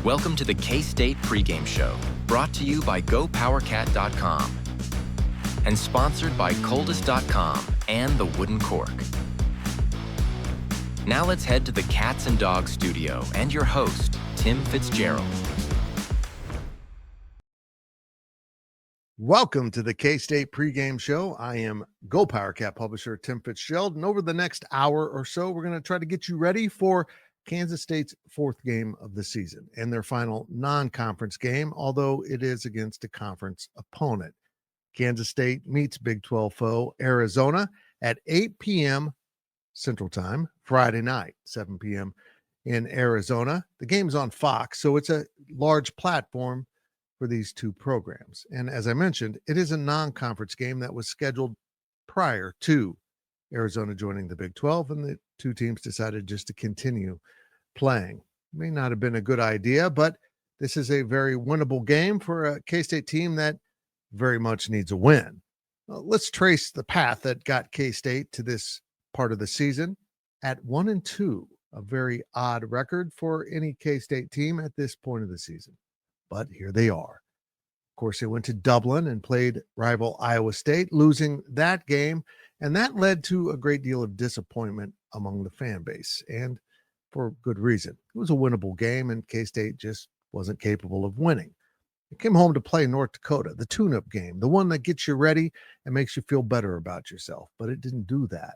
Welcome to the K-State Pregame Show, brought to you by GoPowerCat.com and sponsored by Coldest.com and The Wooden Cork. Now let's head to the Cats and Dogs studio and your host, Tim Fitzgerald. Welcome to the K-State Pregame Show. I am GoPowerCat publisher Tim Fitzgerald, and over the next hour or so, we're going to try to get you ready for Kansas State's fourth game of the season and their final non-conference game, although it is against a conference opponent. Kansas State meets Big 12 foe Arizona at 8 p.m. Central Time, Friday night, 7 p.m. in Arizona. The game's on Fox, so it's a large platform for these two programs. And as I mentioned, it is a non-conference game that was scheduled prior to Arizona joining the Big 12, and the two teams decided just to continue playing. May not have been a good idea, but this is a very winnable game for a K-State team that very much needs a win. Well, let's trace the path that got K-State to this part of the season at 1-2, a very odd record for any K-State team at this point of the season. But here they are. Of course, they went to Dublin and played rival Iowa State, losing that game, and that led to a great deal of disappointment among the fan base, and for good reason. It was a winnable game, and K-State just wasn't capable of winning. They came home to play North Dakota, the tune-up game, the one that gets you ready and makes you feel better about yourself, but it didn't do that.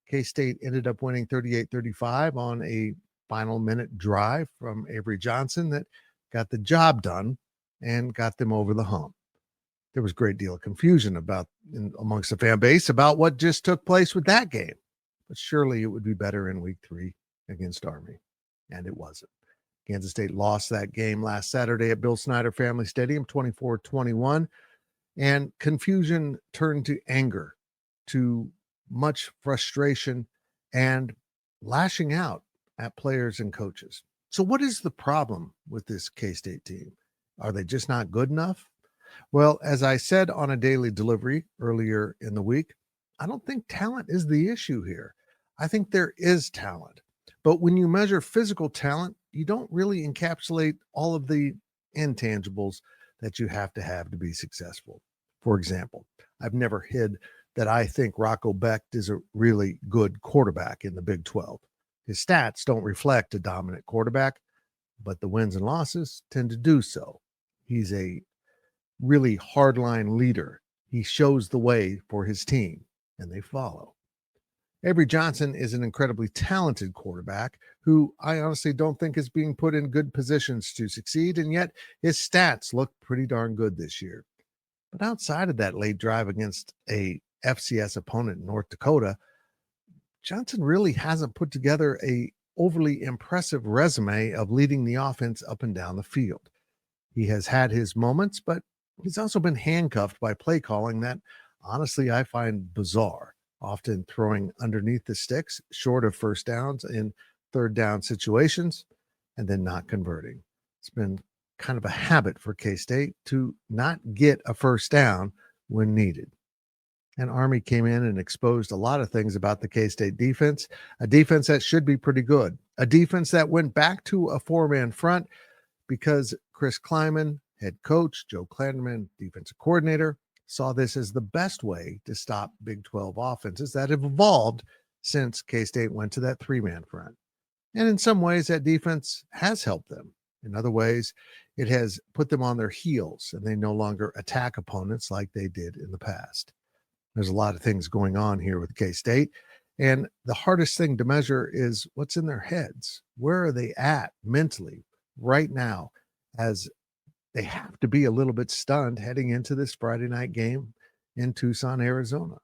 K-State ended up winning 38-35 on a final minute drive from Avery Johnson that got the job done and got them over the hump. There was a great deal of confusion amongst the fan base about what just took place with that game. But surely it would be better in week 3 against Army. And it wasn't. Kansas State lost that game last Saturday at Bill Snyder Family Stadium, 24-21. And confusion turned to anger, to much frustration and lashing out at players and coaches. So what is the problem with this K-State team? Are they just not good enough? Well, as I said on a daily delivery earlier in the week, I don't think talent is the issue here. I think there is talent. But when you measure physical talent, you don't really encapsulate all of the intangibles that you have to be successful. For example, I've never hid that I think Rocco Becht is a really good quarterback in the Big 12. His stats don't reflect a dominant quarterback, but the wins and losses tend to do so. He's a really hardline leader. He shows the way for his team, and they follow. Avery Johnson is an incredibly talented quarterback who I honestly don't think is being put in good positions to succeed, and yet his stats look pretty darn good this year. But outside of that late drive against a FCS opponent in North Dakota, Johnson really hasn't put together a overly impressive resume of leading the offense up and down the field. He has had his moments, but he's also been handcuffed by play calling that honestly I find bizarre, often throwing underneath the sticks short of first downs in third down situations and then not converting. It's been kind of a habit for K-State to not get a first down when needed. And Army came in and exposed a lot of things about the K-State defense, a defense that should be pretty good, a defense that went back to a four-man front because Chris Kleiman, head coach, Joe Klanderman, defensive coordinator, saw this as the best way to stop Big 12 offenses that have evolved since K-State went to that three-man front. And in some ways, that defense has helped them. In other ways, it has put them on their heels, and they no longer attack opponents like they did in the past. There's a lot of things going on here with K-State, and the hardest thing to measure is what's in their heads. Where are they at mentally right now as they have to be a little bit stunned heading into this Friday night game in Tucson, Arizona?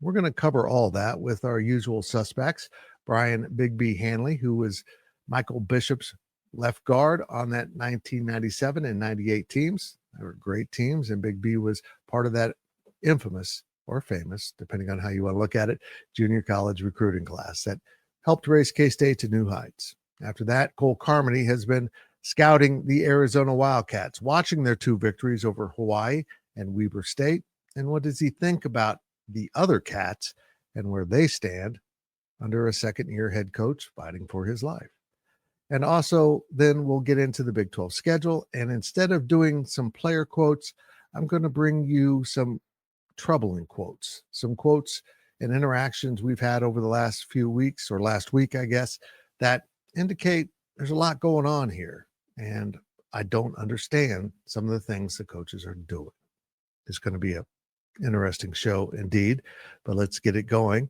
We're going to cover all that with our usual suspects, Brian Big B Hanley, who was Michael Bishop's left guard on that 1997 and 98 teams. They were great teams, and Big B was part of that infamous or famous, depending on how you want to look at it, junior college recruiting class that helped raise K-State to new heights. After that, Cole Carmody has been scouting the Arizona Wildcats, watching their two victories over Hawaii and Weber State. And what does he think about the other Cats and where they stand under a second-year head coach fighting for his life? And also, then we'll get into the Big 12 schedule. And instead of doing some player quotes, I'm going to bring you some troubling quotes, some quotes and interactions we've had over the last few weeks, or last week, I guess, that indicate there's a lot going on here. And I don't understand some of the things the coaches are doing. It's going to be an interesting show indeed, but let's get it going.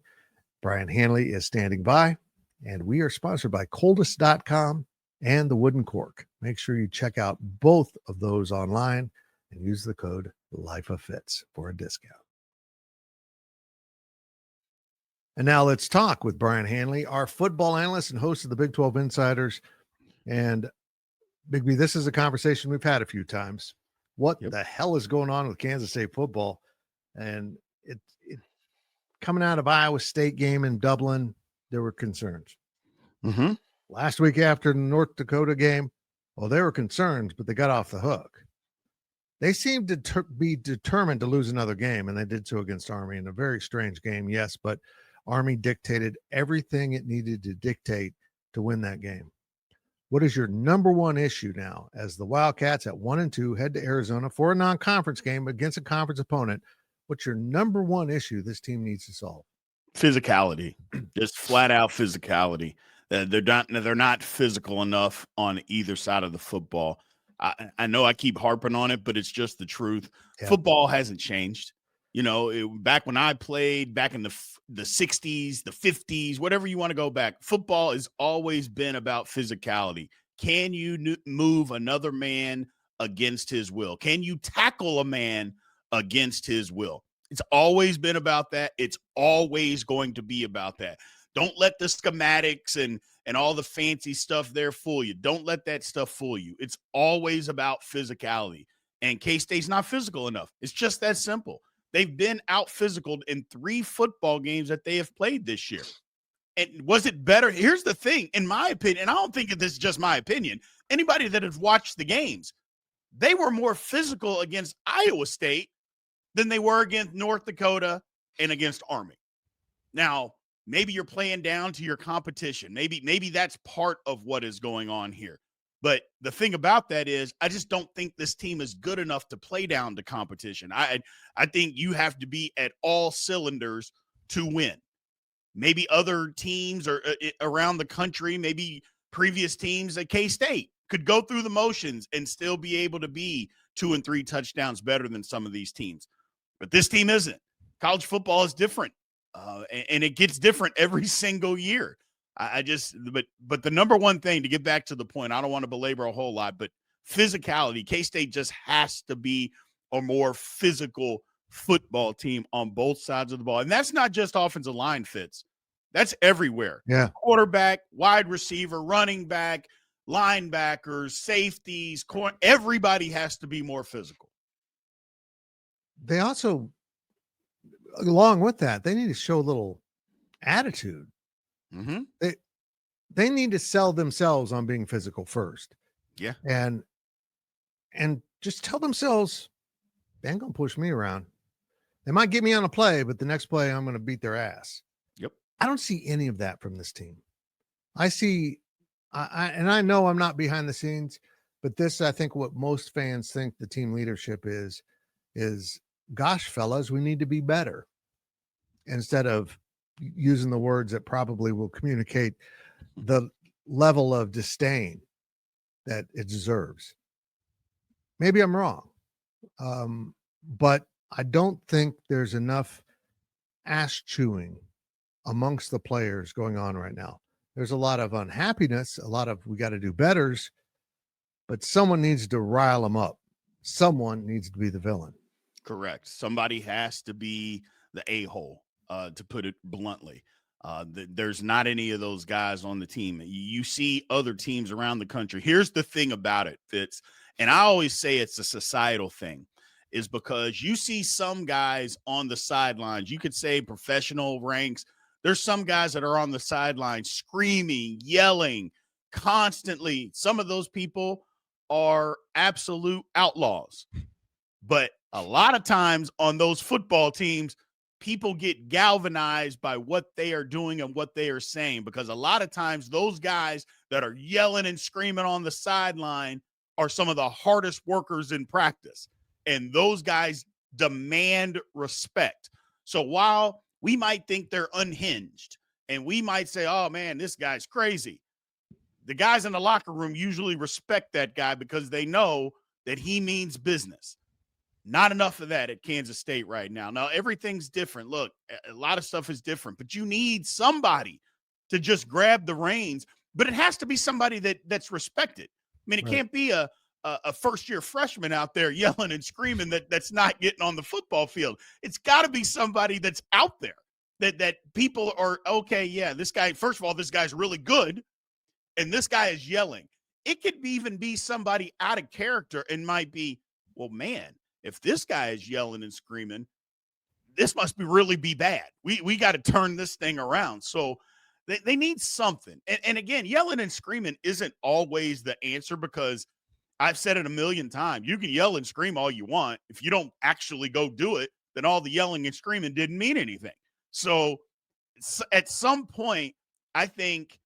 Brian Hanley is standing by, and we are sponsored by Coldest.com and the Wooden Cork. Make sure you check out both of those online and use the code LifeOfFits for a discount. And now let's talk with Brian Hanley, our football analyst and host of the Big 12 Insiders. And Big B, this is a conversation we've had a few times. What the hell is going on with Kansas State football? And it coming out of Iowa State game in Dublin, there were concerns. Mm-hmm. Last week after the North Dakota game, well, there were concerns, but they got off the hook. They seemed to be determined to lose another game, and they did so against Army in a very strange game, yes, but Army dictated everything it needed to dictate to win that game. What is your number one issue now as the Wildcats at 1-2 head to Arizona for a non-conference game against a conference opponent? What's your number one issue this team needs to solve? Physicality, just flat out physicality. They're not physical enough on either side of the football. I know I keep harping on it, but it's just the truth. Yeah. Football hasn't changed. You know, back when I played back in the 60s, the 50s, whatever you want to go back, football has always been about physicality. Can you move another man against his will? Can you tackle a man against his will? It's always been about that. It's always going to be about that. Don't let the schematics and all the fancy stuff there fool you. Don't let that stuff fool you. It's always about physicality. And K-State's not physical enough. It's just that simple. They've been out-physicaled in 3 football games that they have played this year. And was it better? Here's the thing, in my opinion, and I don't think this is just my opinion. Anybody that has watched the games, they were more physical against Iowa State than they were against North Dakota and against Army. Now, maybe you're playing down to your competition. Maybe that's part of what is going on here. But the thing about that is I just don't think this team is good enough to play down to competition. I think you have to be at all cylinders to win. Maybe other teams or around the country, maybe previous teams at K-State could go through the motions and still be able to be 2 and 3 touchdowns better than some of these teams. But this team isn't. College football is different, and it gets different every single year. But the number one thing, to get back to the point, I don't want to belabor a whole lot, but physicality. K-State just has to be a more physical football team on both sides of the ball. And that's not just offensive line fits. That's everywhere. Yeah. Quarterback, wide receiver, running back, linebackers, safeties, everybody has to be more physical. They also, along with that, they need to show a little attitude. Mm-hmm. They need to sell themselves on being physical first. Yeah. And just tell themselves, they ain't gonna push me around. They might get me on a play, but the next play I'm gonna beat their ass. Yep. I don't see any of that from this team. I see, and I know I'm not behind the scenes, but this, I think what most fans think the team leadership is, gosh, fellas, we need to be better, instead of using the words that probably will communicate the level of disdain that it deserves. Maybe I'm wrong. But I don't think there's enough ass chewing amongst the players going on right now. There's a lot of unhappiness, a lot of we got to do betters, but someone needs to rile them up. Someone needs to be the villain. Correct. Somebody has to be the a-hole, to put it bluntly. There's not any of those guys on the team. You see other teams around the country. Here's the thing about it, Fitz, and I always say it's a societal thing, is because you see some guys on the sidelines. You could say professional ranks. There's some guys that are on the sidelines screaming, yelling constantly. Some of those people are absolute outlaws. But a lot of times on those football teams, people get galvanized by what they are doing and what they are saying, because a lot of times those guys that are yelling and screaming on the sideline are some of the hardest workers in practice. And those guys demand respect. So while we might think they're unhinged and we might say, oh man, this guy's crazy, the guys in the locker room usually respect that guy because they know that he means business. Not enough of that at Kansas State right now. Now, everything's different. Look, a lot of stuff is different, but you need somebody to just grab the reins. But it has to be somebody that's respected. I mean, it can't be a first-year freshman out there yelling and screaming that's not getting on the football field. It's got to be somebody that's out there that people are, okay, yeah, this guy, first of all, this guy's really good, and this guy is yelling. It could even be somebody out of character and might be, well, man, if this guy is yelling and screaming, this must really be bad. We got to turn this thing around. So they need something. And again, yelling and screaming isn't always the answer, because I've said it a million times. You can yell and scream all you want. If you don't actually go do it, then all the yelling and screaming didn't mean anything. So at some point, I think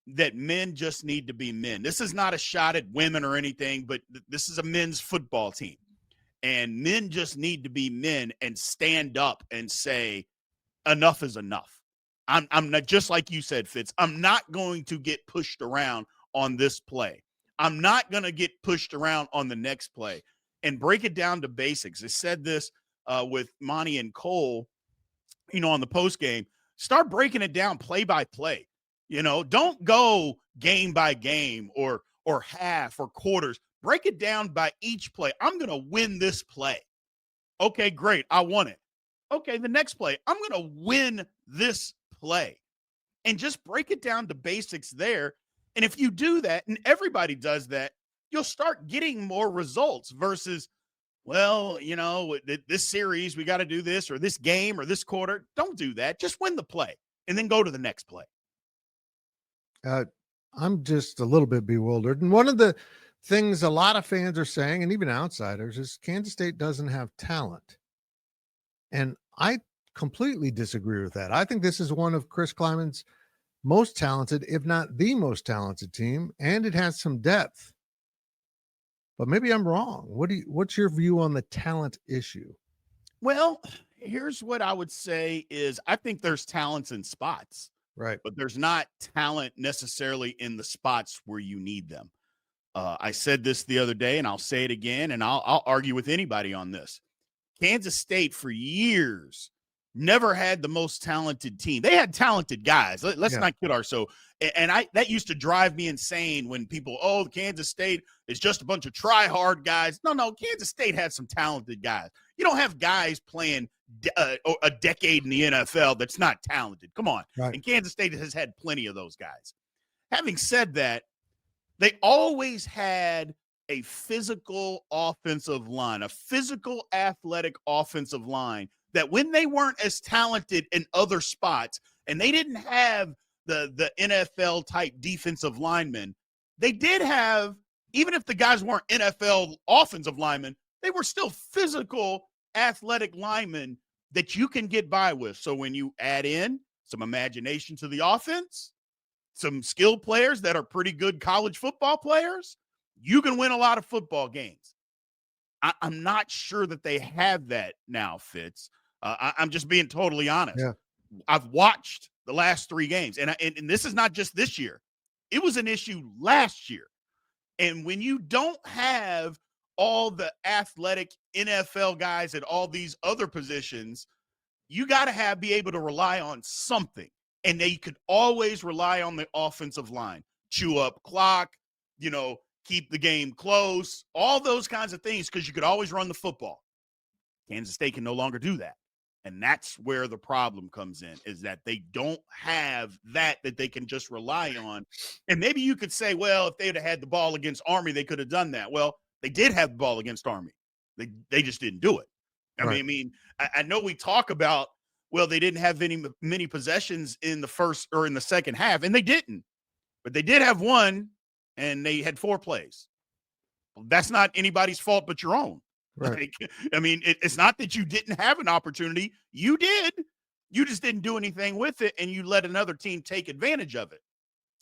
that men just need to be men. This is not a shot at women or anything, but this is a men's football team. And men just need to be men and stand up and say, enough is enough. I'm not, just like you said, Fitz, I'm not going to get pushed around on this play. I'm not going to get pushed around on the next play. And break it down to basics. I said this with Monty and Cole, on the post game. Start breaking it down play by play. Don't go game by game or half or quarters. Break it down by each play. I'm going to win this play. Okay, great. I won it. Okay, the next play, I'm going to win this play. And just break it down to basics there. And if you do that, and everybody does that, you'll start getting more results versus, well, this series, we got to do this, or this game, or this quarter. Don't do that. Just win the play and then go to the next play. I'm just a little bit bewildered. And one of the things a lot of fans are saying, and even outsiders, is Kansas State doesn't have talent. And I completely disagree with that. I think this is one of Chris Kleiman's most talented, if not the most talented team, and it has some depth. But maybe I'm wrong. What's your view on the talent issue? Well, here's what I would say is I think there's talents in spots. Right. But there's not talent necessarily in the spots where you need them. I said this the other day, and I'll say it again, and I'll argue with anybody on this. Kansas State for years never had the most talented team. They had talented guys. Let's not kid ourselves. And that used to drive me insane when people, Kansas State is just a bunch of try-hard guys. No, Kansas State had some talented guys. You don't have guys playing a decade in the NFL that's not talented. Come on. Right. And Kansas State has had plenty of those guys. Having said that, they always had a physical offensive line, a physical athletic offensive line that when they weren't as talented in other spots and they didn't have the NFL type defensive linemen, they did have, even if the guys weren't NFL offensive linemen, they were still physical athletic linemen that you can get by with. So when you add in some imagination to the offense, some skilled players that are pretty good college football players, you can win a lot of football games. I'm not sure that they have that now, Fitz. I'm just being totally honest. Yeah. I've watched the last 3 games, and this is not just this year. It was an issue last year. And when you don't have all the athletic NFL guys at all these other positions, you got to be able to rely on something. And they could always rely on the offensive line, chew up clock, keep the game close, all those kinds of things, because you could always run the football. Kansas State can no longer do that. And that's where the problem comes in, is that they don't have that they can just rely on. And maybe you could say, well, if they had had the ball against Army, they could have done that. Well, they did have the ball against Army. They just didn't do it. Right. I mean, I know we talk about, well, they didn't have many possessions in the first or in the second half, and they didn't. But they did have one, and they had 4 plays. Well, that's not anybody's fault but your own. Right. Like, I mean, it's not that you didn't have an opportunity. You did. You just didn't do anything with it, and you let another team take advantage of it.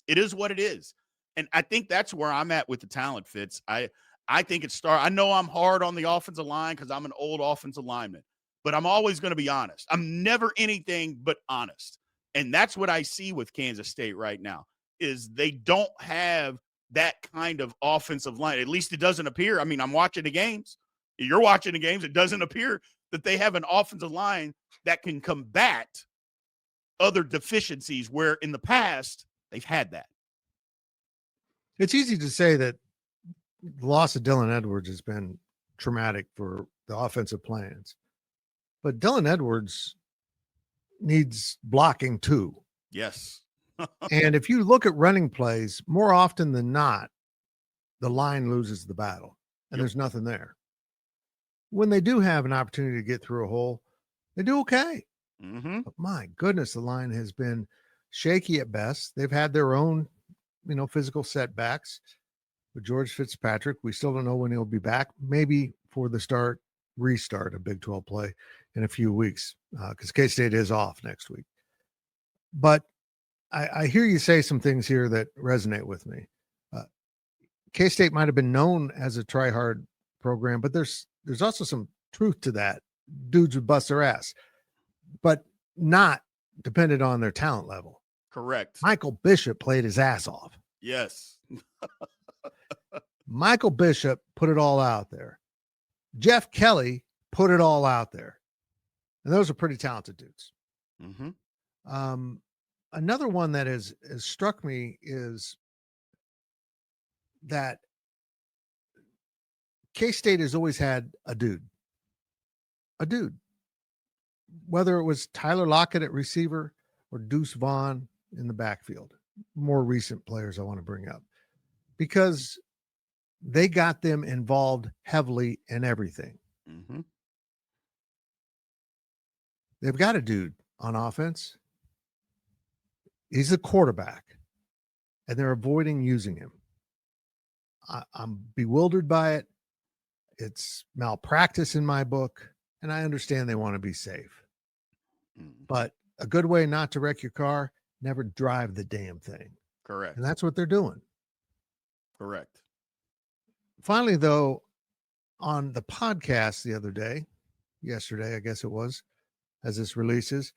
It is what it is. And I think that's where I'm at with the talent, Fitz. I think I know I'm hard on the offensive line because I'm an old offensive lineman, but I'm always going to be honest. I'm never anything but honest. And that's what I see with Kansas State right now is they don't have that kind of offensive line. At least it doesn't appear. I mean, I'm watching the games. You're watching the games. It doesn't appear that they have an offensive line that can combat other deficiencies where in the past they've had that. It's easy to say that the loss of Dylan Edwards has been traumatic for the offensive plans, but Dylan Edwards needs blocking too. Yes. And if you look at running plays, more often than not, the line loses the battle and there's nothing there. When they do have an opportunity to get through a hole, they do okay. Mm-hmm. But my goodness, the line has been shaky at best. They've had their own, physical setbacks. With George Fitzpatrick, we still don't know when he'll be back. Maybe for the restart of Big 12 play in a few weeks, because K-State is off next week. But I hear you say some things here that resonate with me. K-State might have been known as a try-hard program, but there's also some truth to that. Dudes would bust their ass, but not dependent on their talent level. Correct. Michael Bishop played his ass off. Yes. Michael Bishop put it all out there. Jeff Kelly put it all out there. And those are pretty talented dudes. Mm-hmm. Another one that has struck me is that K-State has always had a dude, whether it was Tyler Lockett at receiver or Deuce Vaughn in the backfield. More recent players I want to bring up because they got them involved heavily in everything. Mm-hmm. They've got a dude on offense. He's the quarterback, and they're avoiding using him. I'm bewildered by it. It's malpractice in my book, and I understand they want to be safe. Mm-hmm. But a good way not to wreck your car, never drive the damn thing. Correct. And that's what they're doing. Correct. Finally, though, on the podcast yesterday, I guess it was, as this releases,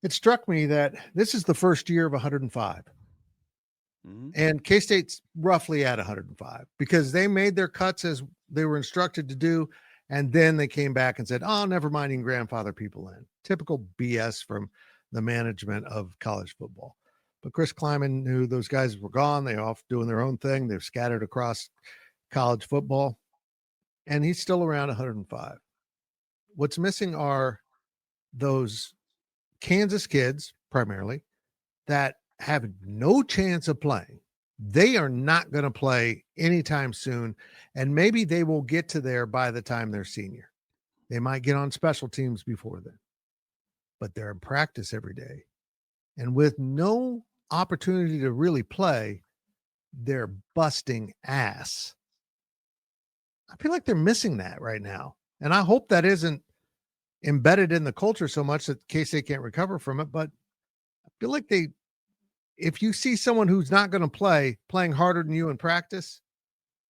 it struck me that this is the first year of 105. Mm-hmm. And K-State's roughly at 105 because they made their cuts as they were instructed to do. And then they came back and said, oh, never mind, you can grandfather people in. Typical BS from the management of college football. But Chris Kleiman knew those guys were gone. They're off doing their own thing. They're scattered across college football. And he's still around 105. What's missing are those Kansas kids, primarily, that have no chance of playing. They are not going to play anytime soon. And maybe they will get to there by the time they're senior. They might get on special teams before then. But they're in practice every day. And with no opportunity to really play, they're busting ass. I feel like they're missing that right now. And I hope that isn't embedded in the culture so much that K-State can't recover from it. But I feel like if you see someone who's not going to playing harder than you in practice,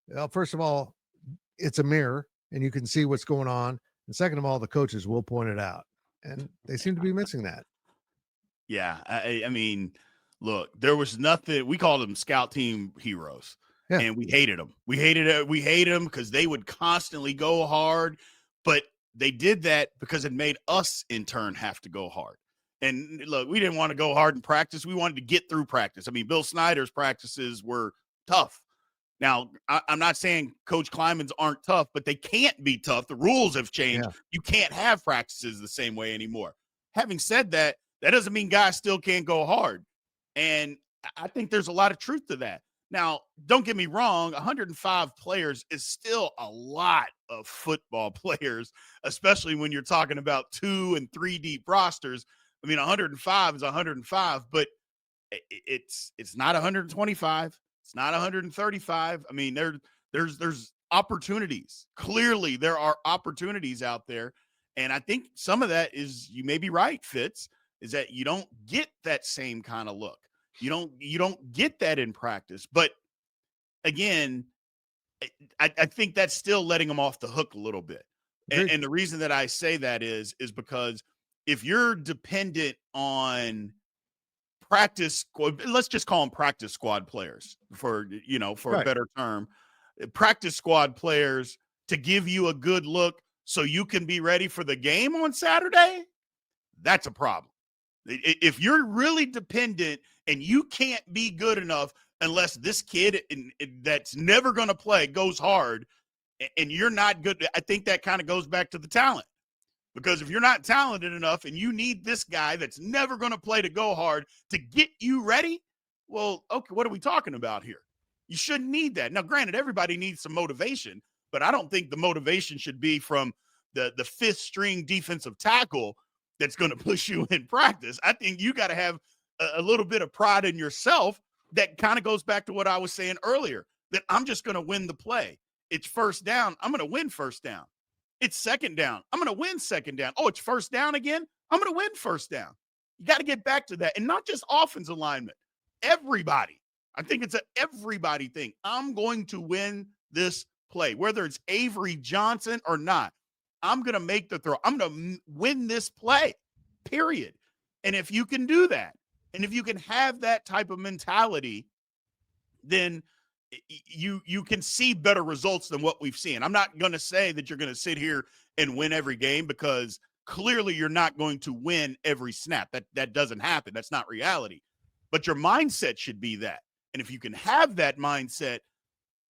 well, first of all, it's a mirror and you can see what's going on. And second of all, the coaches will point it out. And they seem to be missing that. Yeah. I mean, look, there was nothing. We called them scout team heroes. Yeah. And we hated them. We hated them because they would constantly go hard. But they did that because it made us, in turn, have to go hard. And look, we didn't want to go hard in practice. We wanted to get through practice. I mean, Bill Snyder's practices were tough. Now, I'm not saying Coach Kleiman's aren't tough, but they can't be tough. The rules have changed. Yeah. You can't have practices the same way anymore. Having said that, that doesn't mean guys still can't go hard. And I think there's a lot of truth to that. Now, don't get me wrong, 105 players is still a lot of football players, especially when you're talking about 2 and 3 deep rosters. I mean, 105 is 105, but it's not 125. It's not 135. I mean, there's opportunities. Clearly, there are opportunities out there. And I think some of that is, you may be right, Fitz, is that you don't get that same kind of look. You don't get that in practice. But again, I think that's still letting them off the hook a little bit. And the reason that I say that is because if you're dependent on practice, let's just call them practice squad players for a better term, practice squad players to give you a good look so you can be ready for the game on Saturday, that's a problem. If you're really dependent and you can't be good enough unless this kid that's never going to play goes hard and you're not good, I think that kind of goes back to the talent. Because if you're not talented enough and you need this guy that's never going to play to go hard to get you ready, well, okay, what are we talking about here? You shouldn't need that. Now, granted, everybody needs some motivation, but I don't think the motivation should be from the fifth string defensive tackle that's going to push you in practice. I think you got to have a little bit of pride in yourself. That kind of goes back to what I was saying earlier, that I'm just going to win the play. It's first down. I'm going to win first down. It's second down. I'm going to win second down. Oh, it's first down again. I'm going to win first down. You got to get back to that. And not just offensive alignment. Everybody. I think it's an everybody thing. I'm going to win this play, whether it's Avery Johnson or not. I'm going to make the throw. I'm going to win this play, period. And if you can do that, and if you can have that type of mentality, then you can see better results than what we've seen. I'm not going to say that you're going to sit here and win every game, because clearly you're not going to win every snap. That doesn't happen. That's not reality. But your mindset should be that. And if you can have that mindset,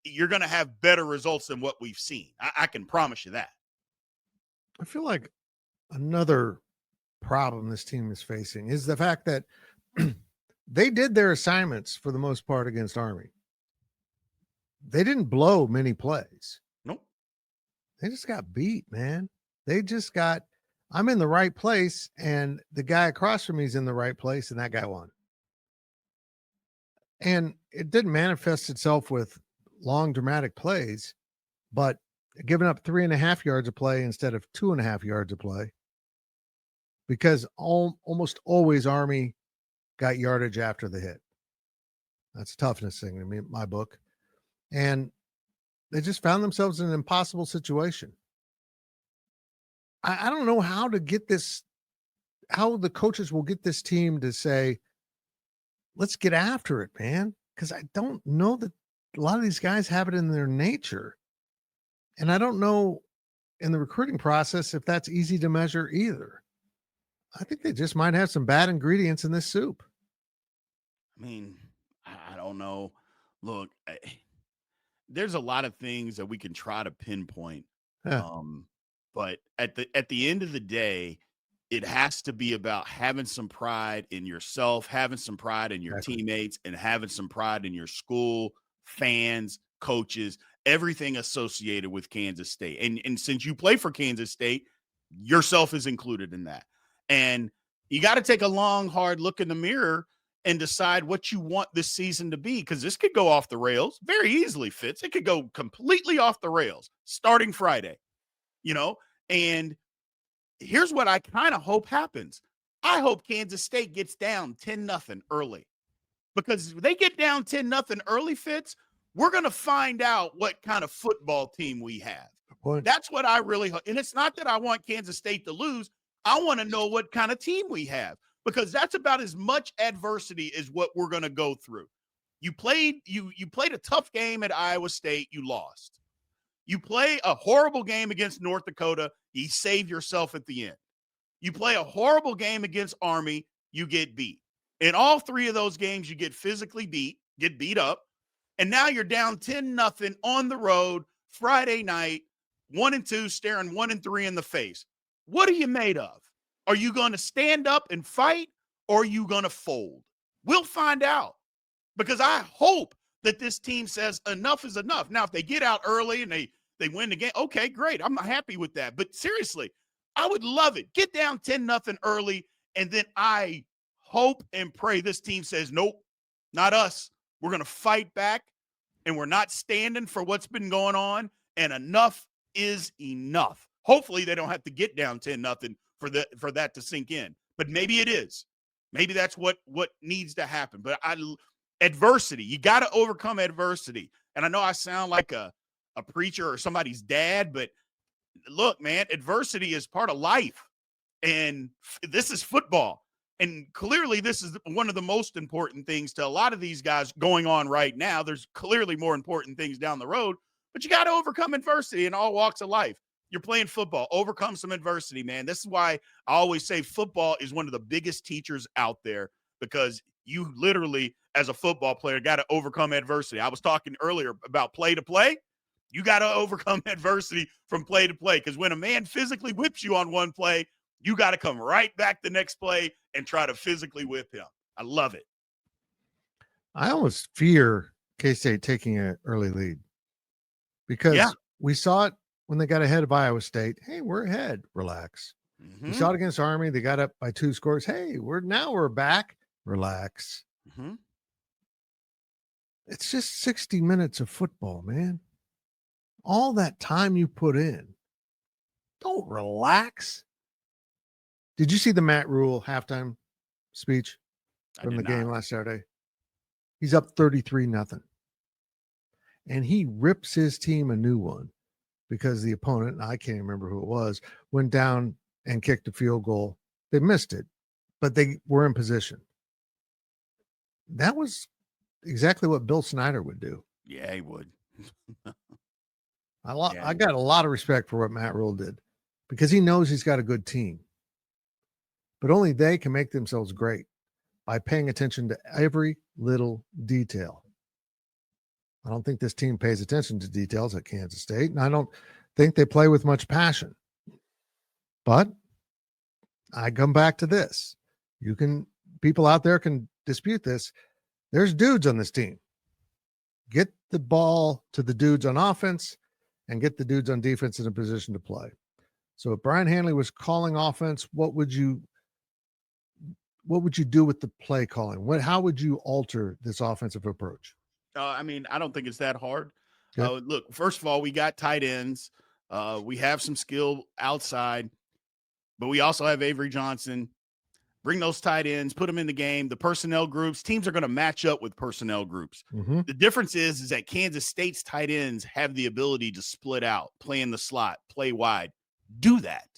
you're going to have better results than what we've seen. I can promise you that. I feel like another problem this team is facing is the fact that they did their assignments for the most part against Army. They didn't blow many plays. Nope. They just got beat, man. They just got, I'm in the right place, and the guy across from me is in the right place, and that guy won. And it didn't manifest itself with long, dramatic plays, but giving up 3.5 yards of play instead of 2.5 yards of play, because almost always Army got yardage after the hit. That's a toughness thing in my book. And they just found themselves in an impossible situation. I don't know how to get this, how the coaches will get this team to say, let's get after it, man. Because I don't know that a lot of these guys have it in their nature. And I don't know in the recruiting process if that's easy to measure either. I think they just might have some bad ingredients in this soup. I mean, I don't know. Look, there's a lot of things that we can try to pinpoint. Yeah. But at the end of the day, it has to be about having some pride in yourself, having some pride in your teammates, and having some pride in your school, fans, coaches, everything associated with Kansas State. And since you play for Kansas State, yourself is included in that. And you got to take a long, hard look in the mirror and decide what you want this season to be, because this could go off the rails very easily, Fitz. It could go completely off the rails starting Friday, and here's what I kind of hope happens. I hope Kansas State gets down 10-0 early, because if they get down 10-0 early, Fitz, we're going to find out what kind of football team we have. That's what I really hope. And it's not that I want Kansas State to lose. I want to know what kind of team we have, because that's about as much adversity as what we're going to go through. You played a tough game at Iowa State. You lost. You play a horrible game against North Dakota. You save yourself at the end. You play a horrible game against Army. You get beat. In all three of those games, you get physically beat, get beat up. And now you're down 10-0 on the road Friday night, 1-2, staring 1-3 in the face. What are you made of? Are you going to stand up and fight, or are you going to fold? We'll find out, because I hope that this team says enough is enough. Now, if they get out early and they win the game, okay, great. I'm happy with that. But seriously, I would love it. Get down 10-0 early, and then I hope and pray this team says, nope, not us. We're going to fight back, and we're not standing for what's been going on, and enough is enough. Hopefully they don't have to get down 10-0 for that to sink in, but maybe it is. Maybe that's what needs to happen. But adversity, you got to overcome adversity. And I know I sound like a preacher or somebody's dad, but look, man, adversity is part of life. And this is football. And clearly this is one of the most important things to a lot of these guys going on right now. There's clearly more important things down the road, but you got to overcome adversity in all walks of life. You're playing football, overcome some adversity, man. This is why I always say football is one of the biggest teachers out there, because you literally, as a football player, got to overcome adversity. I was talking earlier about play to play. You got to overcome adversity from play to play, because when a man physically whips you on one play, you got to come right back the next play and try to physically whip him. I love it. I almost fear K-State taking an early lead, because we saw it when they got ahead of Iowa State. Hey, we're ahead. Relax. Mm-hmm. We saw it against Army. They got up by 2 scores. Hey, we're back. Relax. Mm-hmm. It's just 60 minutes of football, man. All that time you put in. Don't relax. Did you see the Matt Rule halftime speech from the game last Saturday? He's up 33-0. And he rips his team a new one because the opponent, and I can't remember who it was, went down and kicked a field goal. They missed it, but they were in position. That was exactly what Bill Snyder would do. Yeah, he would. I got a lot of respect for what Matt Rule did, because he knows he's got a good team. But only they can make themselves great by paying attention to every little detail. I don't think this team pays attention to details at Kansas State, and I don't think they play with much passion. But I come back to this. People out there can dispute this. There's dudes on this team. Get the ball to the dudes on offense and get the dudes on defense in a position to play. So if Brian Hanley was calling offense, what would you do with the play calling? How would you alter this offensive approach? I don't think it's that hard. Look, first of all, we got tight ends. We have some skill outside, but we also have Avery Johnson. Bring those tight ends, put them in the game. The personnel groups, teams are going to match up with personnel groups. Mm-hmm. The difference is that Kansas State's tight ends have the ability to split out, play in the slot, play wide. Do that.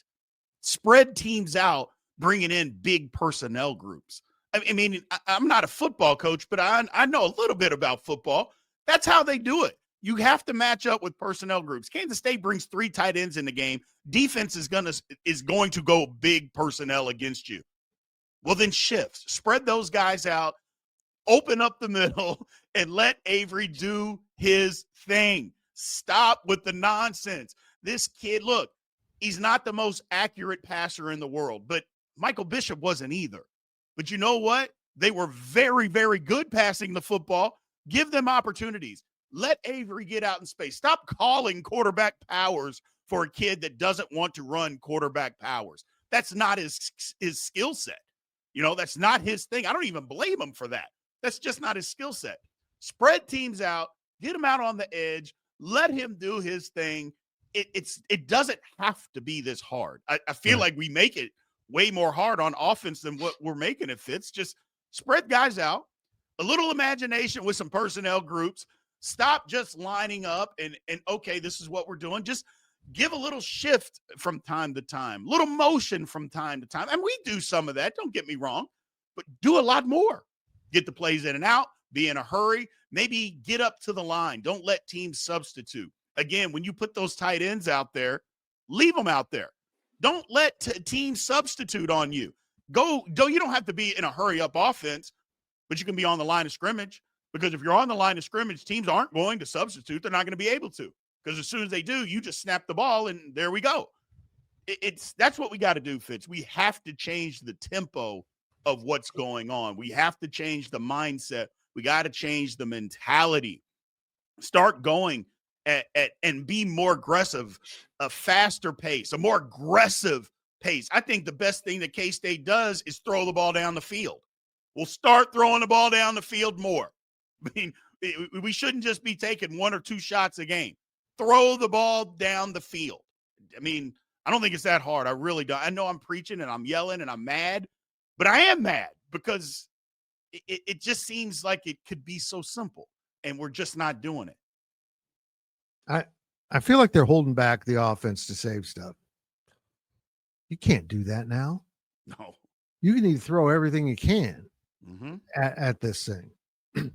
Spread teams out, bringing in big personnel groups. I'm not a football coach, but I know a little bit about football. That's how they do it. You have to match up with personnel groups. Kansas State brings 3 tight ends in the game. Defense is going to go big personnel against you. Well, then shift. Spread those guys out, open up the middle, and let Avery do his thing. Stop with the nonsense. This kid, look, he's not the most accurate passer in the world, but Michael Bishop wasn't either. But you know what? They were very, very good passing the football. Give them opportunities. Let Avery get out in space. Stop calling quarterback powers for a kid that doesn't want to run quarterback powers. That's not his skill set. That's not his thing. I don't even blame him for that. That's just not his skill set. Spread teams out, get him out on the edge, let him do his thing. It doesn't have to be this hard. I feel like we make it way more hard on offense than what we're making it fits. Just spread guys out, a little imagination with some personnel groups. Stop just lining up and okay, this is what we're doing. Just give a little shift from time to time, little motion from time to time. And we do some of that, don't get me wrong, but do a lot more. Get the plays in and out, be in a hurry, maybe get up to the line. Don't let teams substitute. Again, when you put those tight ends out there, leave them out there. Don't let teams substitute on you. You don't have to be in a hurry up offense, but you can be on the line of scrimmage, because if you're on the line of scrimmage, teams aren't going to substitute. They're not going to be able to. Because as soon as they do, you just snap the ball, and there we go. That's what we got to do, Fitz. We have to change the tempo of what's going on. We have to change the mindset. We got to change the mentality. Start going and be more aggressive, a faster pace, a more aggressive pace. I think the best thing that K-State does is throw the ball down the field. We'll start throwing the ball down the field more. We shouldn't just be taking 1 or 2 shots a game. throw the ball down the field. I mean, I don't think it's that hard. I really don't. I know I'm preaching and I'm yelling and I'm mad, but I am mad because it just seems like it could be so simple, and we're just not doing it. I feel like they're holding back the offense to save stuff. You can't do that now. No. You need to throw everything you can Mm-hmm. at this thing.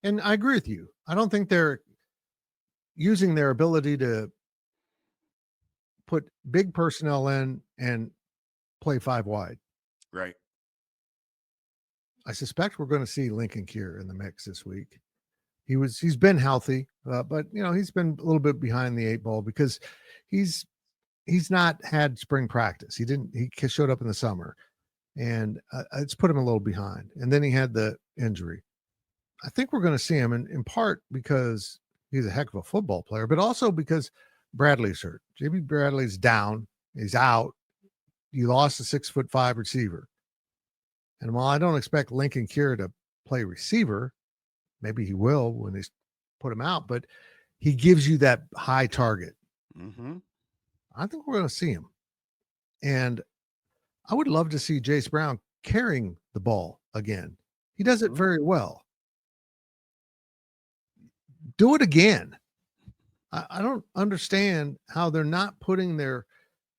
And I agree with you. I don't think they're using their ability to put big personnel in and play 5 wide. Right. I suspect we're going to see Lincoln Kier in the mix this week. He's been healthy, but he's been a little bit behind the 8 ball because he's not had spring practice. He showed up in the summer, and it's put him a little behind. And then he had the injury. I think we're going to see him in part because he's a heck of a football player, but also because Bradley's hurt. JB Bradley's down. He's out. You lost a 6'5" receiver. And while I don't expect Lincoln Kier to play receiver, maybe he will when they put him out, but he gives you that high target. Mm-hmm. I think we're going to see him. And I would love to see Jace Brown carrying the ball again. He does it very well. Do it again. I don't understand how they're not putting their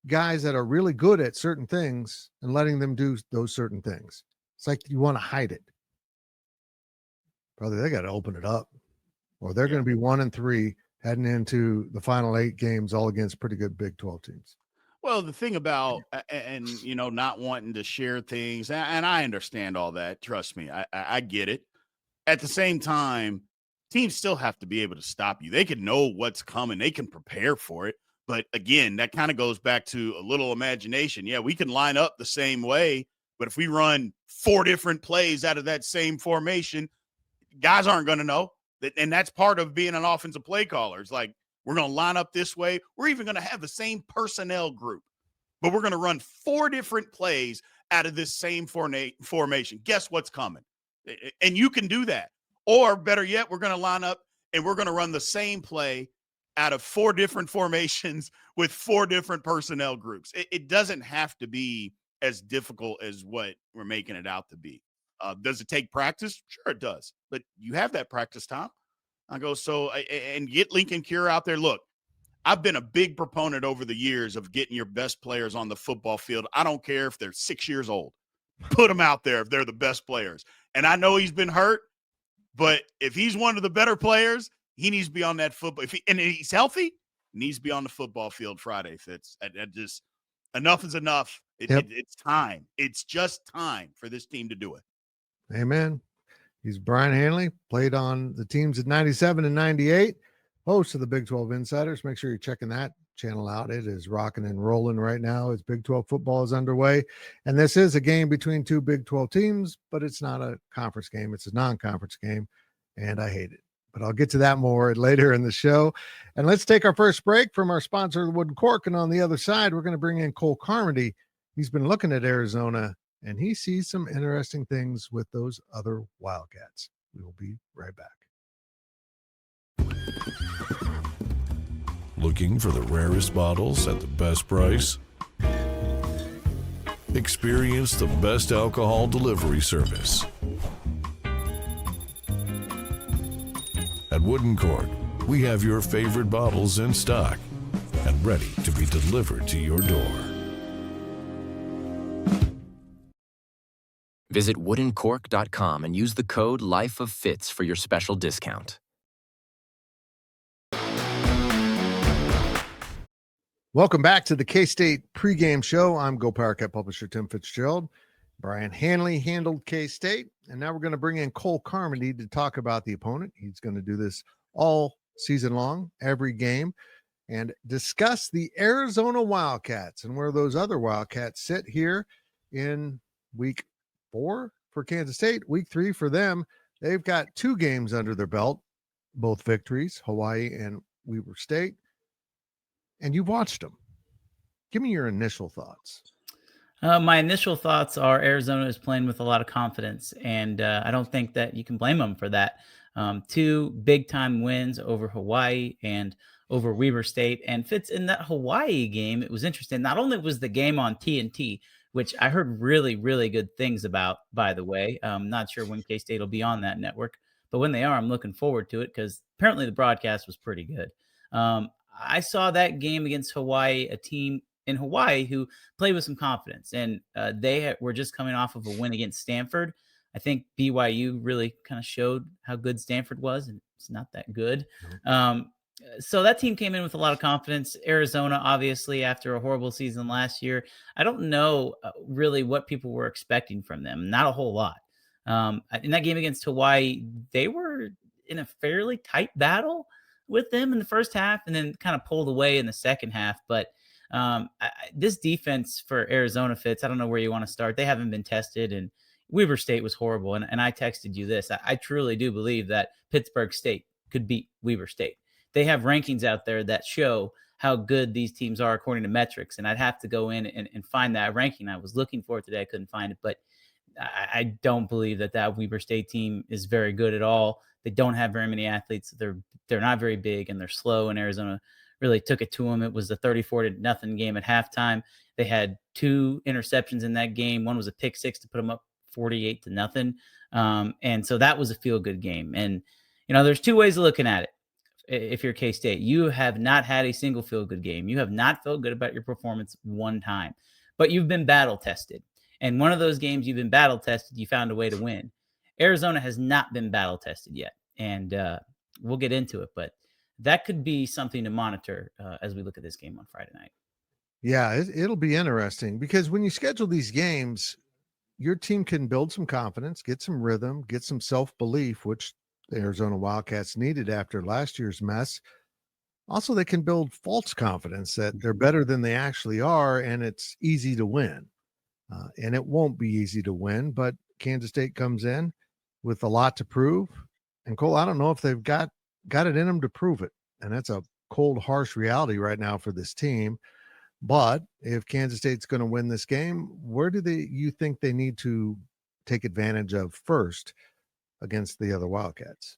guys that are really good at certain things and letting them do those certain things. It's like you want to hide it. Brother, they got to open it up, or they're going to be 1-3 heading into the final 8 games, all against pretty good Big 12 teams. Well, the thing about, and not wanting to share things, and I understand all that. Trust me, I get it. At the same time, teams still have to be able to stop you. They can know what's coming. They can prepare for it. But again, that kind of goes back to a little imagination. Yeah, we can line up the same way, but if we run 4 different plays out of that same formation, guys aren't going to know. And that's part of being an offensive play caller. It's like, we're going to line up this way. We're even going to have the same personnel group, but we're going to run 4 different plays out of this same formation. Guess what's coming? And you can do that. Or better yet, we're going to line up and we're going to run the same play out of 4 different formations with 4 different personnel groups. It doesn't have to be as difficult as what we're making it out to be. Does it take practice? Sure it does. But you have that practice time. I go, and get Lincoln Kier out there. Look, I've been a big proponent over the years of getting your best players on the football field. I don't care if they're 6 years old. Put them out there if they're the best players. And I know he's been hurt, but if he's one of the better players, he needs to be on that football. And he's healthy, he needs to be on the football field Friday. Fitz. Just enough is enough. It's time. It's just time for this team to do it. Amen. He's Brian Hanley, played on the teams at 97 and 98, host of the Big 12 Insiders. Make sure you're checking that channel out. It is rocking and rolling right now as Big 12 football is underway. And this is a game between 2 Big 12 teams, but it's not a conference game. It's a non-conference game, and I hate it. But I'll get to that more later in the show. And let's take our first break from our sponsor, the Wooden Cork. And on the other side, we're going to bring in Cole Carmody. He's been looking at Arizona, and he sees some interesting things with those other Wildcats. We will be right back. Looking for the rarest bottles at the best price? Experience the best alcohol delivery service. At Wooden Cork, we have your favorite bottles in stock and ready to be delivered to your door. Visit woodencork.com and use the code LIFEOFFITZ for your special discount. Welcome back to the K-State pregame show. I'm Go Power Cat publisher Tim Fitzgerald. Brian Hanley handled K-State, and now we're going to bring in Cole Carmody to talk about the opponent. He's going to do this all season long, every game, and discuss the Arizona Wildcats and where those other Wildcats sit here in week 4 for Kansas State, week 3 for them. They've got 2 games under their belt, both victories, Hawaii and Weber State. And you've watched them. Give me your initial thoughts. My initial thoughts are Arizona is playing with a lot of confidence, and I don't think that you can blame them for that. 2 big-time wins over Hawaii and over Weber State. And Fitz, in that Hawaii game, it was interesting. Not only was the game on TNT, which I heard really, really good things about, by the way. Not sure when K-State will be on that network, but when they are, I'm looking forward to it because apparently the broadcast was pretty good. I saw that game against Hawaii, a team in Hawaii who played with some confidence, and they were just coming off of a win against Stanford. I think BYU really kind of showed how good Stanford was, and it's not that good. So that team came in with a lot of confidence. Arizona, obviously, after a horrible season last year, I don't know really what people were expecting from them. Not a whole lot. In that game against Hawaii, they were in a fairly tight battle with them in the first half and then kind of pulled away in the second half. But this defense for Arizona, Fitz, I don't know where you want to start. They haven't been tested, and Weber State was horrible. And I texted you this. I truly do believe that Pittsburgh State could beat Weber State. They have rankings out there that show how good these teams are according to metrics. And I'd have to go in and find that ranking. I was looking for it today. I couldn't find it, but I don't believe that Weber State team is very good at all. They don't have very many athletes. They're not very big and they're slow. And Arizona really took it to them. It was the 34-0 game at halftime. They had 2 interceptions in that game. One was a pick six to put them up 48-0. And so that was a feel good game. And, there's 2 ways of looking at it. If you're K-State, you have not had a single feel good game. You have not felt good about your performance one time, but you've been battle tested. And one of those games you've been battle tested, you found a way to win. Arizona has not been battle tested yet. And we'll get into it, but that could be something to monitor as we look at this game on Friday night. Yeah, it'll be interesting because when you schedule these games, your team can build some confidence, get some rhythm, get some self-belief, which the Arizona Wildcats needed after last year's mess. Also, they can build false confidence that they're better than they actually are, and it's easy to win. And it won't be easy to win, but Kansas State comes in with a lot to prove. And Cole, I don't know if they've got it in them to prove it. And that's a cold, harsh reality right now for this team. But if Kansas State's going to win this game, where do you think they need to take advantage of first against the other Wildcats?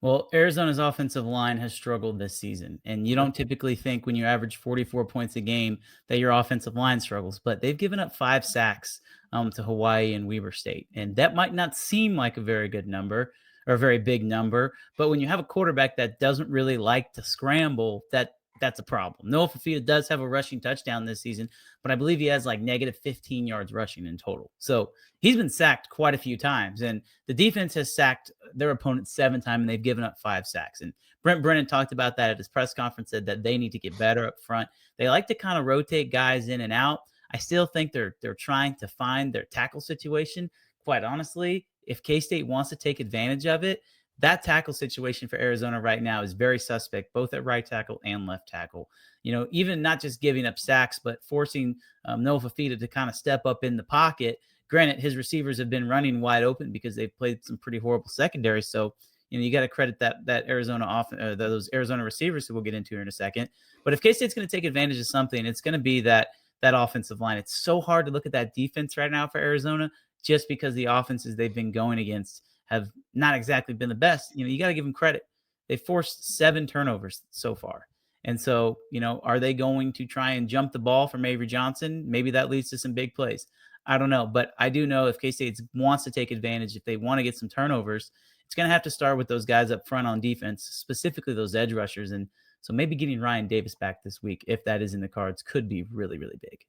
Well, Arizona's offensive line has struggled this season, and you don't typically think when you average 44 points a game that your offensive line struggles, but they've given up 5 sacks to Hawaii and Weber State, and that might not seem like a very good number or a very big number, but when you have a quarterback that doesn't really like to scramble, that's a problem. Noah Fafita does have a rushing touchdown this season, but I believe he has like negative 15 yards rushing in total. So he's been sacked quite a few times, and the defense has sacked their opponent 7 times, and they've given up 5 sacks. And Brent Brennan talked about that at his press conference, said that they need to get better up front. They like to kind of rotate guys in and out. I still think they're trying to find their tackle situation. Quite honestly, if K-State wants to take advantage of it, that tackle situation for Arizona right now is very suspect, both at right tackle and left tackle. Even not just giving up sacks, but forcing Noah Fafita to kind of step up in the pocket. Granted, his receivers have been running wide open because they've played some pretty horrible secondary. So, you got to credit that Arizona those Arizona receivers who we'll get into here in a second. But if K-State's going to take advantage of something, it's going to be that offensive line. It's so hard to look at that defense right now for Arizona just because the offenses they've been going against have not exactly been the best. You got to give them credit. They forced 7 turnovers so far. And so, are they going to try and jump the ball from Avery Johnson? Maybe that leads to some big plays. I don't know. But I do know if K-State wants to take advantage, if they want to get some turnovers, it's going to have to start with those guys up front on defense, specifically those edge rushers. And so maybe getting Ryan Davis back this week, if that is in the cards, could be really, really big.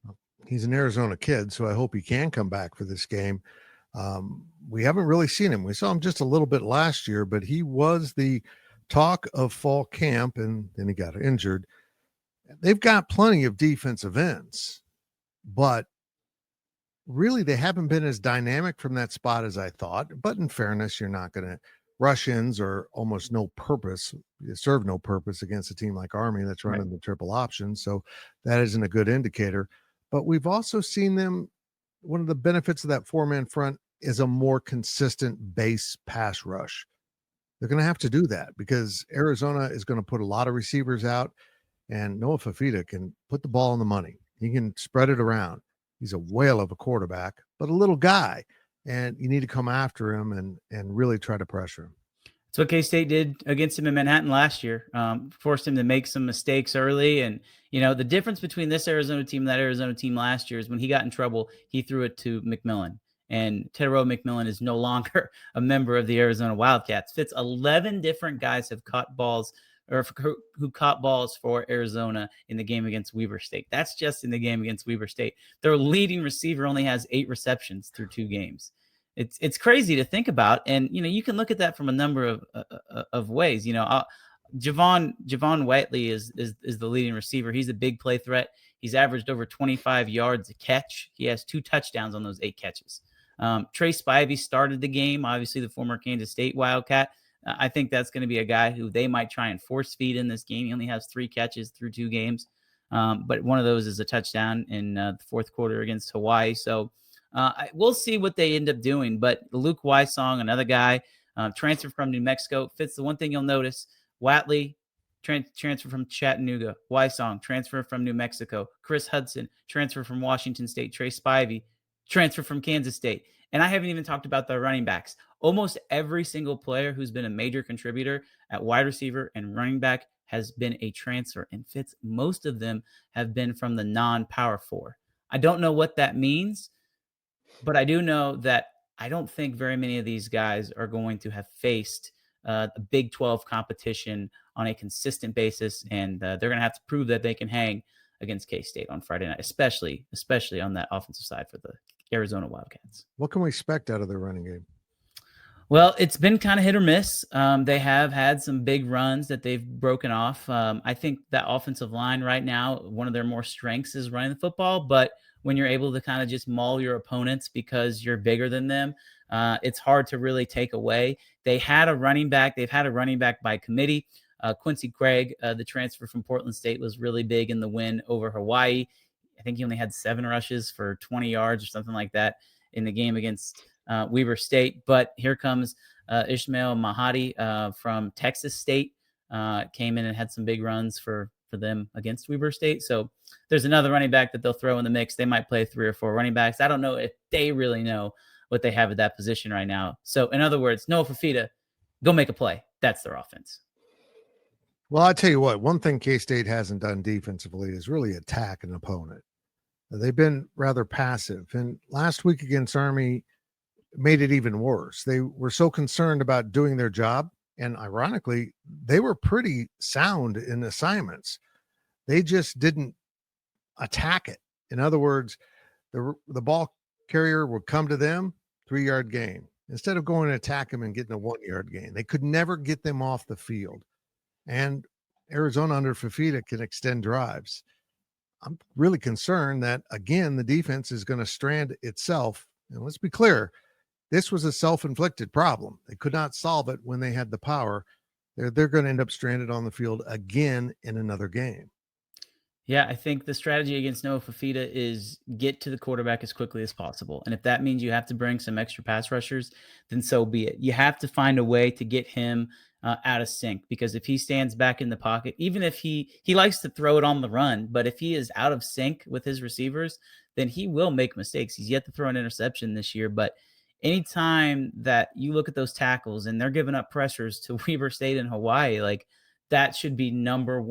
He's an Arizona kid, so I hope he can come back for this game. We haven't really seen him. We saw him just a little bit last year, but he was the talk of fall camp, and then he got injured. They've got plenty of defensive ends, but really they haven't been as dynamic from that spot as I thought. But in fairness, you're not going to rush-ins or almost no purpose. You serve no purpose against a team like Army that's running the triple option. So that isn't a good indicator. But we've also seen them. One of the benefits of that 4-man front is a more consistent base pass rush. They're going to have to do that because Arizona is going to put a lot of receivers out, and Noah Fafita can put the ball on the money. He can spread it around. He's a whale of a quarterback, but a little guy, and you need to come after him and really try to pressure him. It's what K-State did against him in Manhattan last year. Forced him to make some mistakes early. And, the difference between this Arizona team and that Arizona team last year is when he got in trouble, he threw it to McMillan. And Tedero McMillan is no longer a member of the Arizona Wildcats. Fitz, 11 different guys have caught balls or who caught balls for Arizona in the game against Weber State. That's just in the game against Weber State. Their leading receiver only has 8 receptions through 2 games. It's crazy to think about, and you can look at that from a number of ways. Javon Whiteley is the leading receiver. He's a big play threat. He's averaged over 25 yards a catch. He has 2 touchdowns on those 8 catches. Trey Spivey started the game, obviously the former Kansas State Wildcat. I think that's going to be a guy who they might try and force feed in this game. He only has 3 catches through 2 games, but one of those is a touchdown in the fourth quarter against Hawaii. So we'll see what they end up doing. But Luke Wysong, another guy, transferred from New Mexico. Fits the one thing you'll notice. Watley, transfer from Chattanooga. Wysong, transfer from New Mexico. Chris Hudson, transfer from Washington State. Trey Spivey, transfer from Kansas State. And I haven't even talked about the running backs. Almost every single player who's been a major contributor at wide receiver and running back has been a transfer. And Fitz, most of them have been from the non-Power 4. I don't know what that means, but I do know that I don't think very many of these guys are going to have faced a Big 12 competition on a consistent basis. And they're going to have to prove that they can hang against K-State on Friday night, especially on that offensive side for the Arizona Wildcats. What can we expect out of their running game? Well, it's been kind of hit or miss. They have had some big runs that they've broken off. I think that offensive line right now, one of their more strengths is running the football. But when you're able to kind of just maul your opponents because you're bigger than them, it's hard to really take away. They've had a running back by committee. Quincy Craig, the transfer from Portland State, was really big in the win over Hawaii. I think he only had 7 rushes for 20 yards or something like that in the game against Weber State. But here comes Ishmael Mahadi from Texas State, came in and had some big runs for them against Weber State. So there's another running back that they'll throw in the mix. They might play 3 or 4 running backs. I don't know if they really know what they have at that position right now. So in other words, Noah Fafita, go make a play. That's their offense. Well, I tell you what, one thing K-State hasn't done defensively is really attack an opponent. They've been rather passive. And last week against Army made it even worse. They were so concerned about doing their job. And ironically, they were pretty sound in assignments. They just didn't attack it. In other words, the ball carrier would come to them, 3-yard gain. Instead of going to attack them and getting a 1-yard gain, they could never get them off the field. And Arizona under Fafita can extend drives. I'm really concerned that, again, the defense is going to strand itself. And let's be clear, this was a self-inflicted problem. They could not solve it when they had the power. They're going to end up stranded on the field again in another game. Yeah, I think the strategy against Noah Fafita is get to the quarterback as quickly as possible. And if that means you have to bring some extra pass rushers, then so be it. You have to find a way to get him out of sync, because if he stands back in the pocket, even if he likes to throw it on the run, but if he is out of sync with his receivers, then he will make mistakes. He's yet to throw an interception this year, but anytime that you look at those tackles and they're giving up pressures to Weber State and Hawaii, like, that should be the number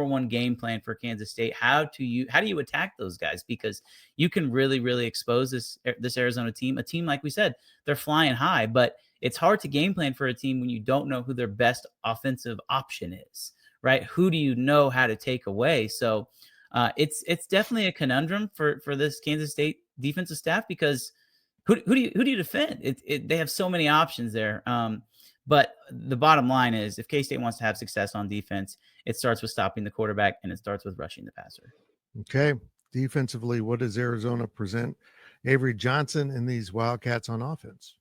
one game plan for Kansas State. How do you attack those guys? Because you can really, really expose this Arizona team. A team, like we said, they're flying high, but it's hard to game plan for a team when you don't know who their best offensive option is, right? Who do you know how to take away? So it's definitely a conundrum for this Kansas State defensive staff, because who do you defend? They have so many options there. But the bottom line is, if K-State wants to have success on defense, it starts with stopping the quarterback and it starts with rushing the passer. Okay. Defensively, what does Arizona present Avery Johnson and these Wildcats on offense?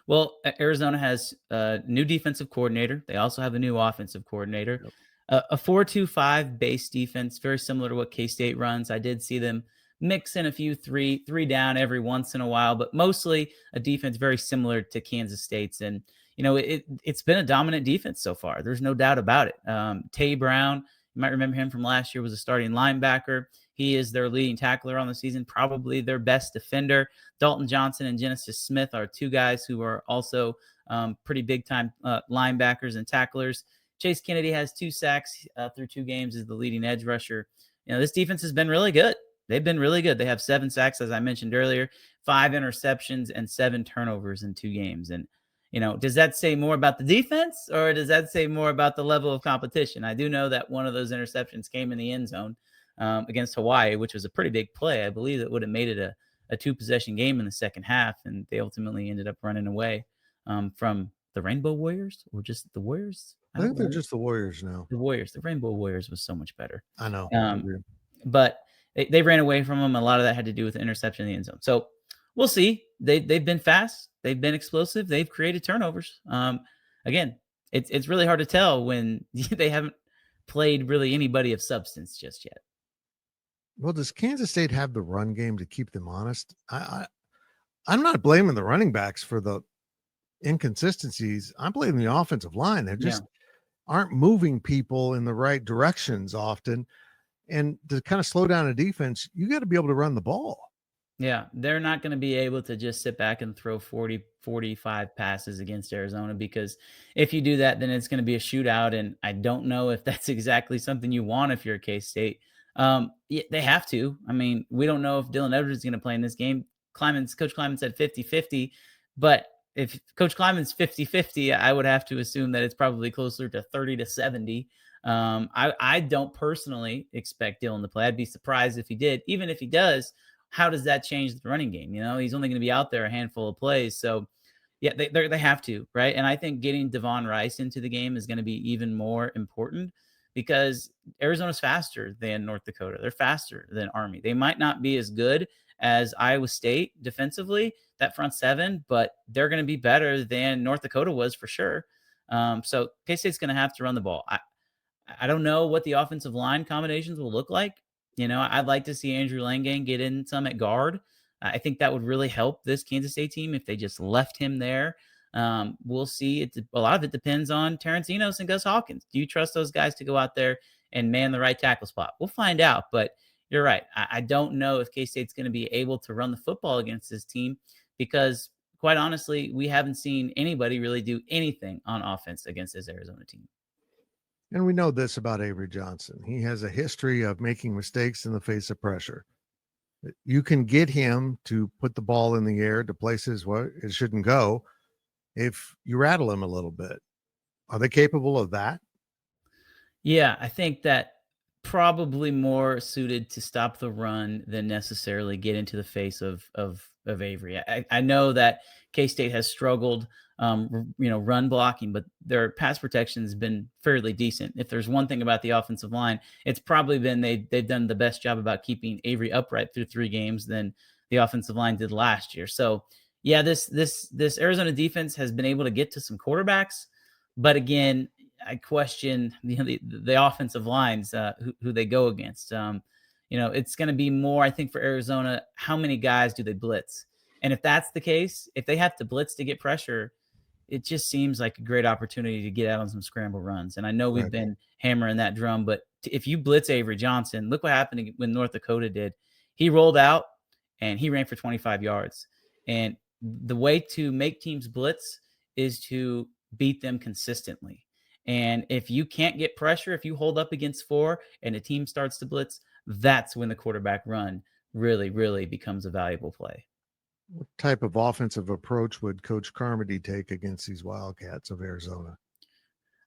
Well, Arizona has a new defensive coordinator. They also have a new offensive coordinator. Yep. A 4-2-5 base defense, very similar to what K-State runs. I did see them mix in a few three down every once in a while, but mostly a defense very similar to Kansas State's. And it's been a dominant defense so far. There's no doubt about it. Tay Brown, you might remember him from last year, was a starting linebacker. He is their leading tackler on the season, probably their best defender. Dalton Johnson and Genesis Smith are 2 guys who are also pretty big time linebackers and tacklers. Chase Kennedy has 2 sacks through 2 games as the leading edge rusher. This defense has been really good. They've been really good. They have 7 sacks, as I mentioned earlier, 5 interceptions, and 7 turnovers in 2 games. And, does that say more about the defense, or does that say more about the level of competition? I do know that one of those interceptions came in the end zone against Hawaii, which was a pretty big play. I believe it would have made it a 2-possession game in the second half, and they ultimately ended up running away from the Rainbow Warriors, or just the Warriors. I think they're just the Warriors now. The Warriors. The Rainbow Warriors was so much better. I know. But they ran away from them. A lot of that had to do with the interception in the end zone. So we'll see. They've been fast. They've been explosive. They've created turnovers. Again, it's really hard to tell when they haven't played really anybody of substance just yet. Well, does Kansas State have the run game to keep them honest? I'm not blaming the running backs for the inconsistencies. I'm blaming the offensive line. They just aren't moving people in the right directions often. And to kind of slow down a defense, you got to be able to run the ball. Yeah, they're not going to be able to just sit back and throw 40, 45 passes against Arizona, because if you do that, then it's going to be a shootout. And I don't know if that's exactly something you want if you're K State. They have to. I mean, we don't know if Dylan Edwards is going to play in this game. Coach Kleiman said 50-50, but if Coach Kleiman's 50-50, I would have to assume that it's probably closer to 30-70. I don't personally expect Dylan to play. I'd be surprised if he did. Even if he does, how does that change the running game? He's only going to be out there a handful of plays. So, yeah, they have to, right? And I think getting Devon Rice into the game is going to be even more important, because Arizona's faster than North Dakota. They're faster than Army. They might not be as good as Iowa State defensively, that front seven, but they're going to be better than North Dakota was for sure. So K-State's going to have to run the ball. I don't know what the offensive line combinations will look like. I'd like to see Andrew Langang get in some at guard. I think that would really help this Kansas State team if they just left him there. We'll see. A lot of it depends on Terrence Enos and Gus Hawkins. Do you trust those guys to go out there and man the right tackle spot? We'll find out, but you're right. I don't know if K-State's going to be able to run the football against this team, because quite honestly, we haven't seen anybody really do anything on offense against this Arizona team. And we know this about Avery Johnson. He has a history of making mistakes in the face of pressure. You can get him to put the ball in the air to places where it shouldn't go if you rattle him a little bit. Are they capable of that? Yeah, I think that probably more suited to stop the run than necessarily get into the face of Avery. I know that K-State has struggled, run blocking, but their pass protection has been fairly decent. If there's one thing about the offensive line, it's probably been they've done the best job about keeping Avery upright through 3 games than the offensive line did last year. So yeah, this Arizona defense has been able to get to some quarterbacks, but again, I question the offensive lines who they go against. It's going to be more, I think, for Arizona, how many guys do they blitz? And if that's the case, if they have to blitz to get pressure, it just seems like a great opportunity to get out on some scramble runs. And I know we've been hammering that drum, but if you blitz Avery Johnson, look what happened when North Dakota did. He rolled out and he ran for 25 yards. And the way to make teams blitz is to beat them consistently. And if you can't get pressure, if you hold up against 4 and a team starts to blitz, that's when the quarterback run really, really becomes a valuable play. What type of offensive approach would Coach Carmody take against these Wildcats of Arizona?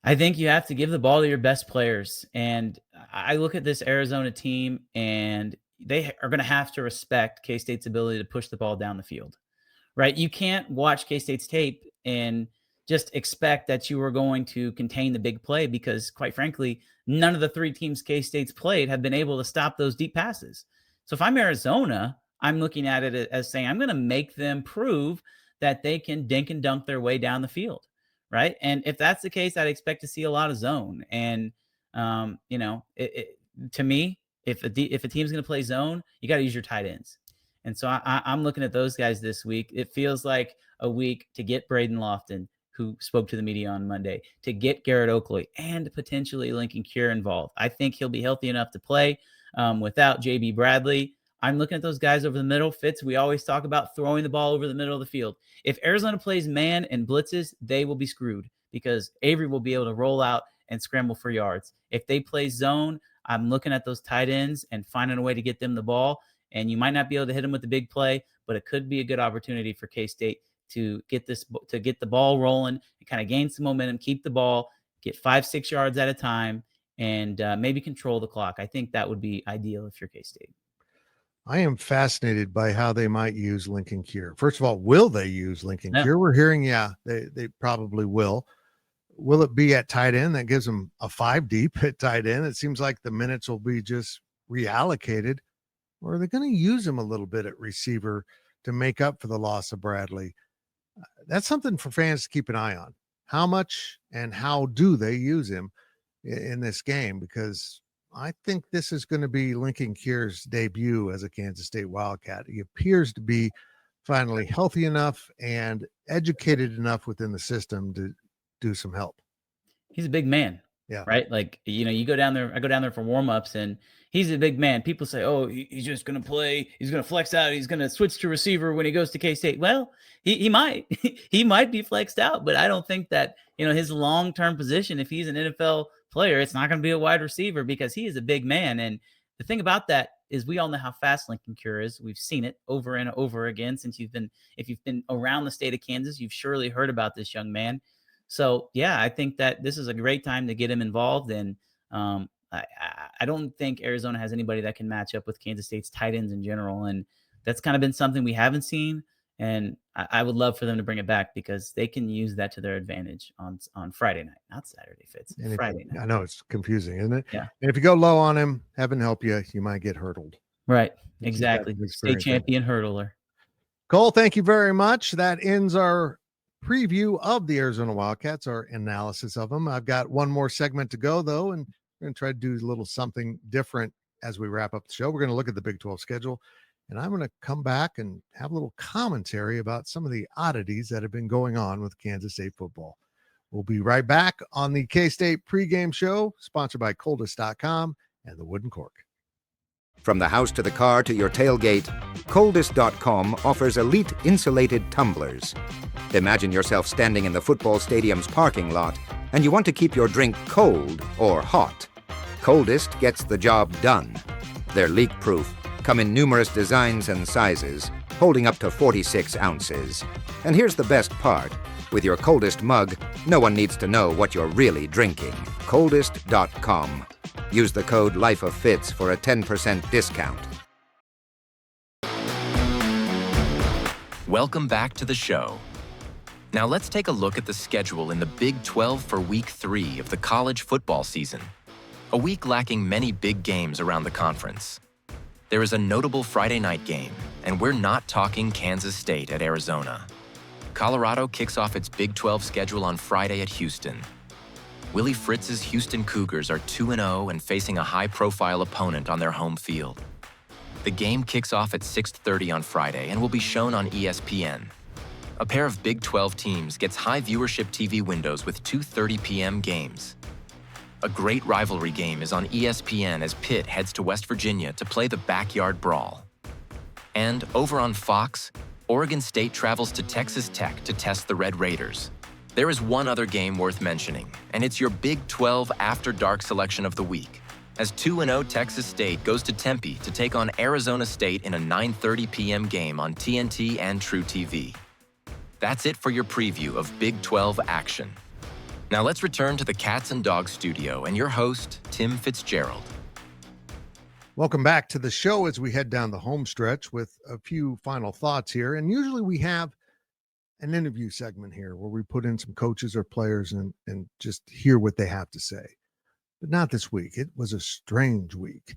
I think you have to give the ball to your best players. And I look at this Arizona team, and they are going to have to respect K-State's ability to push the ball down the field, right? You can't watch K-State's tape and just expect that you are going to contain the big play, because quite frankly, none of the 3 teams K-State's played have been able to stop those deep passes. So if I'm Arizona, I'm looking at it as saying, I'm going to make them prove that they can dink and dunk their way down the field. Right. And if that's the case, I'd expect to see a lot of zone. And, to me, if a team's going to play zone, you got to use your tight ends. And so I'm looking at those guys this week. It feels like a week to get Braden Lofton, who spoke to the media on Monday, to get Garrett Oakley and potentially Lincoln Cure involved. I think he'll be healthy enough to play without JB Bradley. I'm looking at those guys over the middle. Fitz, we always talk about throwing the ball over the middle of the field. If Arizona plays man and blitzes, they will be screwed because Avery will be able to roll out and scramble for yards. If they play zone, I'm looking at those tight ends and finding a way to get them the ball. And you might not be able to hit them with the big play, but it could be a good opportunity for K-State to get the ball rolling and kind of gain some momentum, keep the ball, get 5-6 yards at a time, and maybe control the clock. I think that would be ideal if you're K-State. I am fascinated by how they might use Lincoln Kier. First of all, will they use Lincoln Kier? We're hearing, they probably will. Will it be at tight end? That gives them a 5 deep at tight end. It seems like the minutes will be just reallocated. Or are they going to use him a little bit at receiver to make up for the loss of Bradley? That's something for fans to keep an eye on. How much and how do they use him in this game? Because I think this is going to be Lincoln Kier's debut as a Kansas State Wildcat. He appears to be finally healthy enough and educated enough within the system to do some help. He's a big man. Yeah. Right. Like, you go down there, I go down there for warmups and he's a big man. People say, oh, he's just going to play. He's going to flex out. He's going to switch to receiver when he goes to K-State. Well, he might, he might be flexed out, but I don't think that, his long-term position, if he's an NFL player, it's not going to be a wide receiver because he is a big man. And the thing about that is we all know how fast Lincoln Kier is. We've seen it over and over again if you've been around the state of Kansas, you've surely heard about this young man. So, yeah, I think that this is a great time to get him involved. And I don't think Arizona has anybody that can match up with Kansas State's tight ends in general. And that's kind of been something we haven't seen. And I would love for them to bring it back because they can use that to their advantage on Friday night, not Saturday, Fitz. Friday night. I know it's confusing, isn't it? Yeah. And if you go low on him, heaven help you, you might get hurdled. Right. Exactly. State champion hurdler. Cole, thank you very much. That ends our preview of the Arizona Wildcats, our analysis of them. I've got one more segment to go, though, and we're going to try to do a little something different as we wrap up the show. We're going to look at the Big 12 schedule, and I'm going to come back and have a little commentary about some of the oddities that have been going on with Kansas State football. We'll be right back on the K-State pregame show, sponsored by Coldest.com and the Wooden Cork. From the house to the car to your tailgate, Coldest.com offers elite insulated tumblers. Imagine yourself standing in the football stadium's parking lot and you want to keep your drink cold or hot. Coldest gets the job done. They're leak-proof, come in numerous designs and sizes, holding up to 46 ounces. And here's the best part. With your Coldest mug, no one needs to know what you're really drinking. Coldest.com. Use the code LIFEOFFITZ for a 10% discount. Welcome back to the show. Now let's take a look at the schedule in the Big 12 for Week 3 of the college football season. A week lacking many big games around the conference. There is a notable Friday night game, and we're not talking Kansas State at Arizona. Colorado kicks off its Big 12 schedule on Friday at Houston. Willie Fritz's Houston Cougars are 2-0 and facing a high-profile opponent on their home field. The game kicks off at 6:30 on Friday and will be shown on ESPN. A pair of Big 12 teams gets high viewership TV windows with 2:30 p.m. games. A great rivalry game is on ESPN as Pitt heads to West Virginia to play the Backyard Brawl. And over on Fox, Oregon State travels to Texas Tech to test the Red Raiders. There is one other game worth mentioning, and it's your Big 12 After Dark selection of the week, as 2-0 Texas State goes to Tempe to take on Arizona State in a 9:30 p.m. game on TNT and True TV. That's it for your preview of Big 12 action. Now let's return to the Cats and Dogs studio and your host, Tim Fitzgerald. Welcome back to the show as we head down the home stretch with a few final thoughts here. And usually we have an interview segment here where we put in some coaches or players and just hear what they have to say. But not this week. It was a strange week.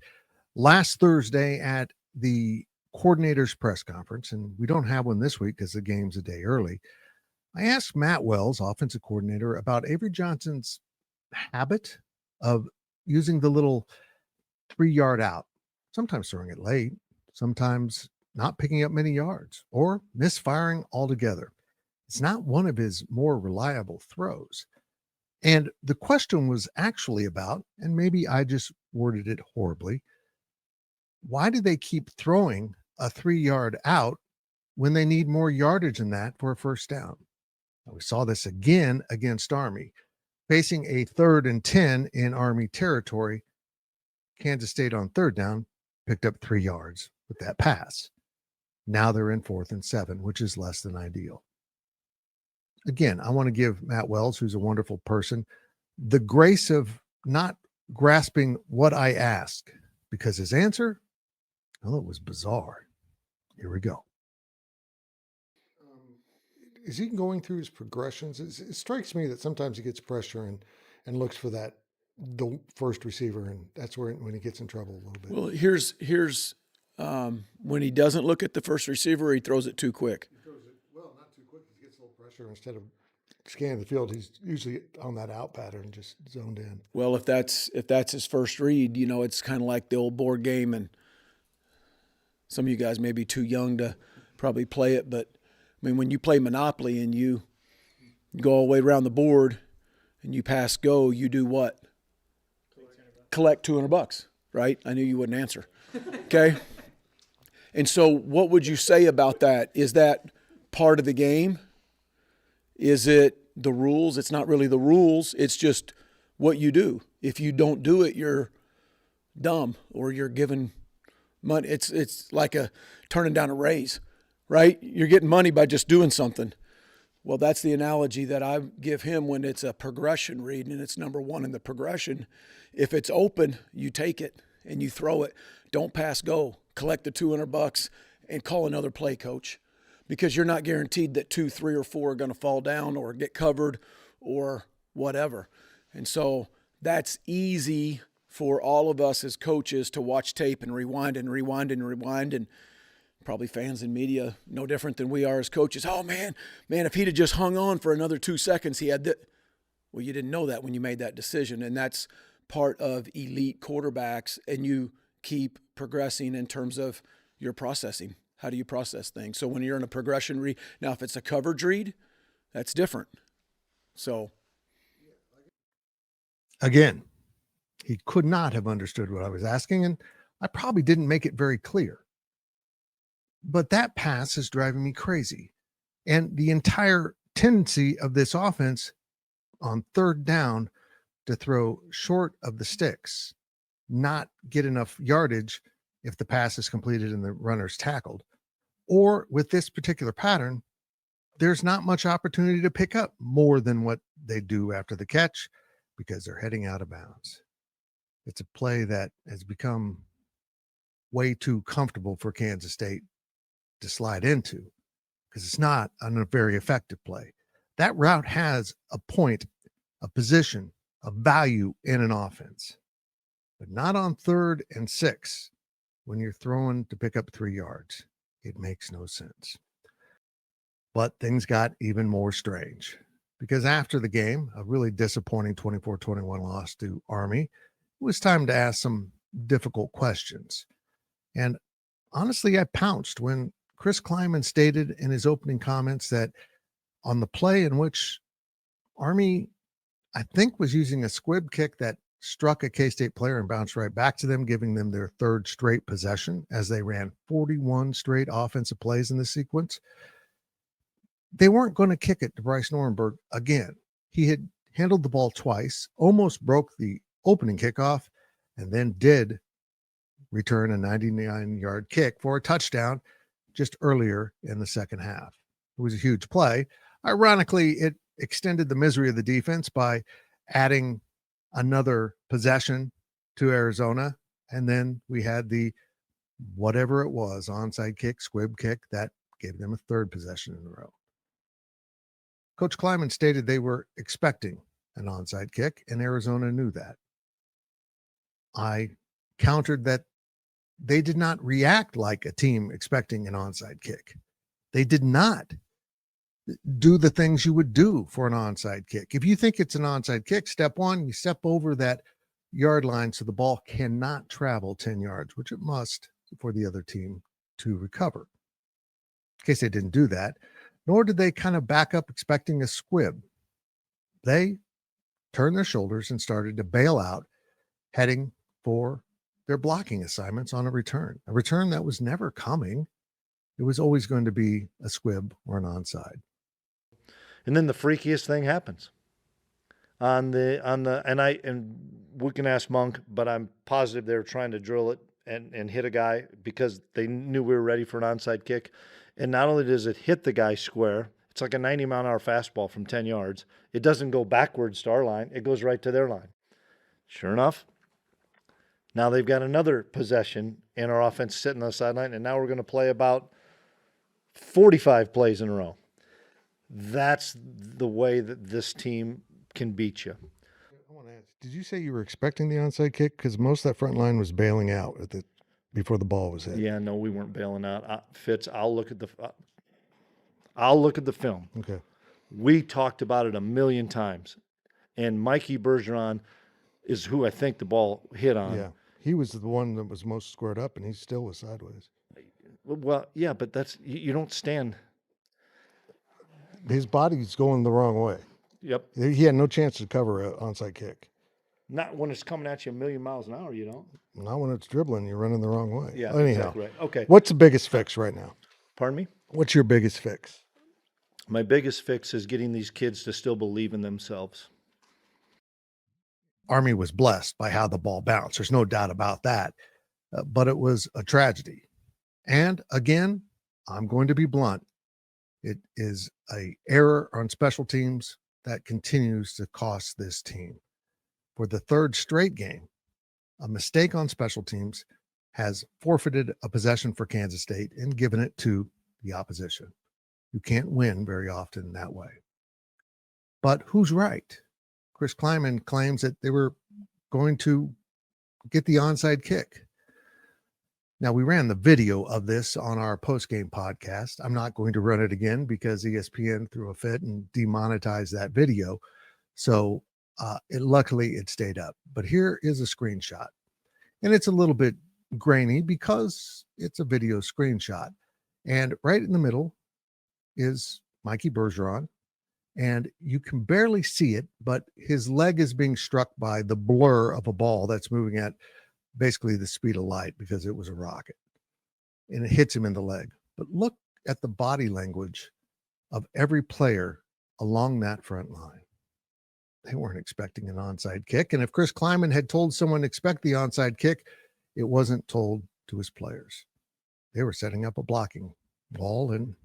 Last Thursday at the coordinator's press conference, and we don't have one this week because the game's a day early, I asked Matt Wells, offensive coordinator, about Avery Johnson's habit of using the little 3-yard out, sometimes throwing it late, sometimes not picking up many yards, or misfiring altogether. It's not one of his more reliable throws. And the question was actually about, and maybe I just worded it horribly, why do they keep throwing a 3-yard out when they need more yardage than that for a first down? And we saw this again against Army. Facing a 3rd and 10 in Army territory, Kansas State on 3rd down picked up 3 yards with that pass. Now they're in 4th and 7, which is less than ideal. Again, I want to give Matt Wells, who's a wonderful person, the grace of not grasping what I ask, because his answer, well, it was bizarre. Here we go. Is he going through his progressions? It strikes me that sometimes he gets pressure and looks for the first receiver, and that's when he gets in trouble a little bit. Well, here's when he doesn't look at the first receiver, he throws it too quick. He throws it, well, not too quick. He gets a little pressure. Instead of scanning the field, he's usually on that out pattern, just zoned in. Well, if that's his first read, it's kind of like the old board game, and some of you guys may be too young to probably play it, but I mean, when you play Monopoly and you go all the way around the board and you pass go, you do what? Collect $200, right? I knew you wouldn't answer. Okay? And so what would you say about that? Is that part of the game? Is it the rules? It's not really the rules. It's just what you do. If you don't do it, you're dumb or you're giving money. It's like turning down a raise. Right? You're getting money by just doing something. Well, that's the analogy that I give him when it's a progression read and it's number 1 in the progression. If it's open, you take it and you throw it. Don't pass go. Collect the $200 and call another play, coach, because you're not guaranteed that 2, 3, or 4 are going to fall down or get covered or whatever. And so that's easy for all of us as coaches to watch tape and rewind and rewind and rewind, and probably fans and media no different than we are as coaches. Oh, man, if he'd have just hung on for another 2 seconds, he had that. Well, you didn't know that when you made that decision, and that's part of elite quarterbacks, and you keep progressing in terms of your processing. How do you process things? So when you're in a progression read, now if it's a coverage read, that's different. So. Again, he could not have understood what I was asking, and I probably didn't make it very clear. But that pass is driving me crazy. And the entire tendency of this offense on 3rd down to throw short of the sticks, not get enough yardage if the pass is completed and the runner's tackled. Or with this particular pattern, there's not much opportunity to pick up more than what they do after the catch because they're heading out of bounds. It's a play that has become way too comfortable for Kansas State to slide into because it's not a very effective play. That route has a point, a position, a value in an offense, but not on 3rd and 6 when you're throwing to pick up 3 yards. It makes no sense. But things got even more strange because after the game, a really disappointing 24-21 loss to Army, it was time to ask some difficult questions. And honestly, I pounced when Chris Kleiman stated in his opening comments that on the play in which Army, I think, was using a squib kick that struck a K-State player and bounced right back to them, giving them their 3rd straight possession as they ran 41 straight offensive plays in this sequence. They weren't going to kick it to Bryce Norenberg again. He had handled the ball twice, almost broke the opening kickoff, and then did return a 99-yard kick for a touchdown just earlier in the second half. It was a huge play. Ironically, it extended the misery of the defense by adding another possession to Arizona. And then we had the whatever it was, onside kick, squib kick, that gave them a 3rd possession in a row. Coach Kleiman stated they were expecting an onside kick, and Arizona knew that. I countered that they did not react like a team expecting an onside kick. They did not do the things you would do for an onside kick. If you think it's an onside kick, step 1, you step over that yard line so the ball cannot travel 10 yards, which it must for the other team to recover. In case they didn't do that, nor did they kind of back up expecting a squib. They turned their shoulders and started to bail out, heading for their blocking assignments on a return that was never coming. It was always going to be a squib or an onside. And then the freakiest thing happens. And we can ask Monk, but I'm positive they were trying to drill it and hit a guy because they knew we were ready for an onside kick. And not only does it hit the guy square, it's like a 90-mile-an-hour fastball from 10 yards. It doesn't go backwards to our line. It goes right to their line. Sure enough, now they've got another possession and our offense sitting on the sideline, and now we're going to play about 45 plays in a row. That's the way that this team can beat you. I want to ask, did you say you were expecting the onside kick? Because most of that front line was bailing out before the ball was hit. Yeah, no, we weren't bailing out. Fitz, I'll look at the film. Okay. We talked about it a million times, and Mikey Bergeron is who I think the ball hit on. Yeah, he was the one that was most squared up, and he still was sideways. Well, yeah, but that's you don't stand. His body's going the wrong way. Yep. He had no chance to cover an onside kick. Not when it's coming at you a million miles an hour, you don't. Not when it's dribbling, you're running the wrong way. Yeah, anyhow, exactly right. Okay. What's the biggest fix right now? Pardon me? What's your biggest fix? My biggest fix is getting these kids to still believe in themselves. Army was blessed by how the ball bounced. There's no doubt about that. But it was a tragedy. And again, I'm going to be blunt. It is an error on special teams that continues to cost this team. For the third straight game, a mistake on special teams has forfeited a possession for Kansas State and given it to the opposition. You can't win very often that way. But who's right? Chris Kleiman claims that they were going to get the onside kick. Now, we ran the video of this on our post-game podcast. I'm not going to run it again because ESPN threw a fit and demonetized that video. So luckily it stayed up. But here is a screenshot. And it's a little bit grainy because it's a video screenshot. And right in the middle is Mikey Bergeron. And you can barely see it, but his leg is being struck by the blur of a ball that's moving at basically the speed of light because it was a rocket. And it hits him in the leg. But look at the body language of every player along that front line. They weren't expecting an onside kick. And if Chris Kleiman had told someone to expect the onside kick, it wasn't told to his players. They were setting up a blocking wall, and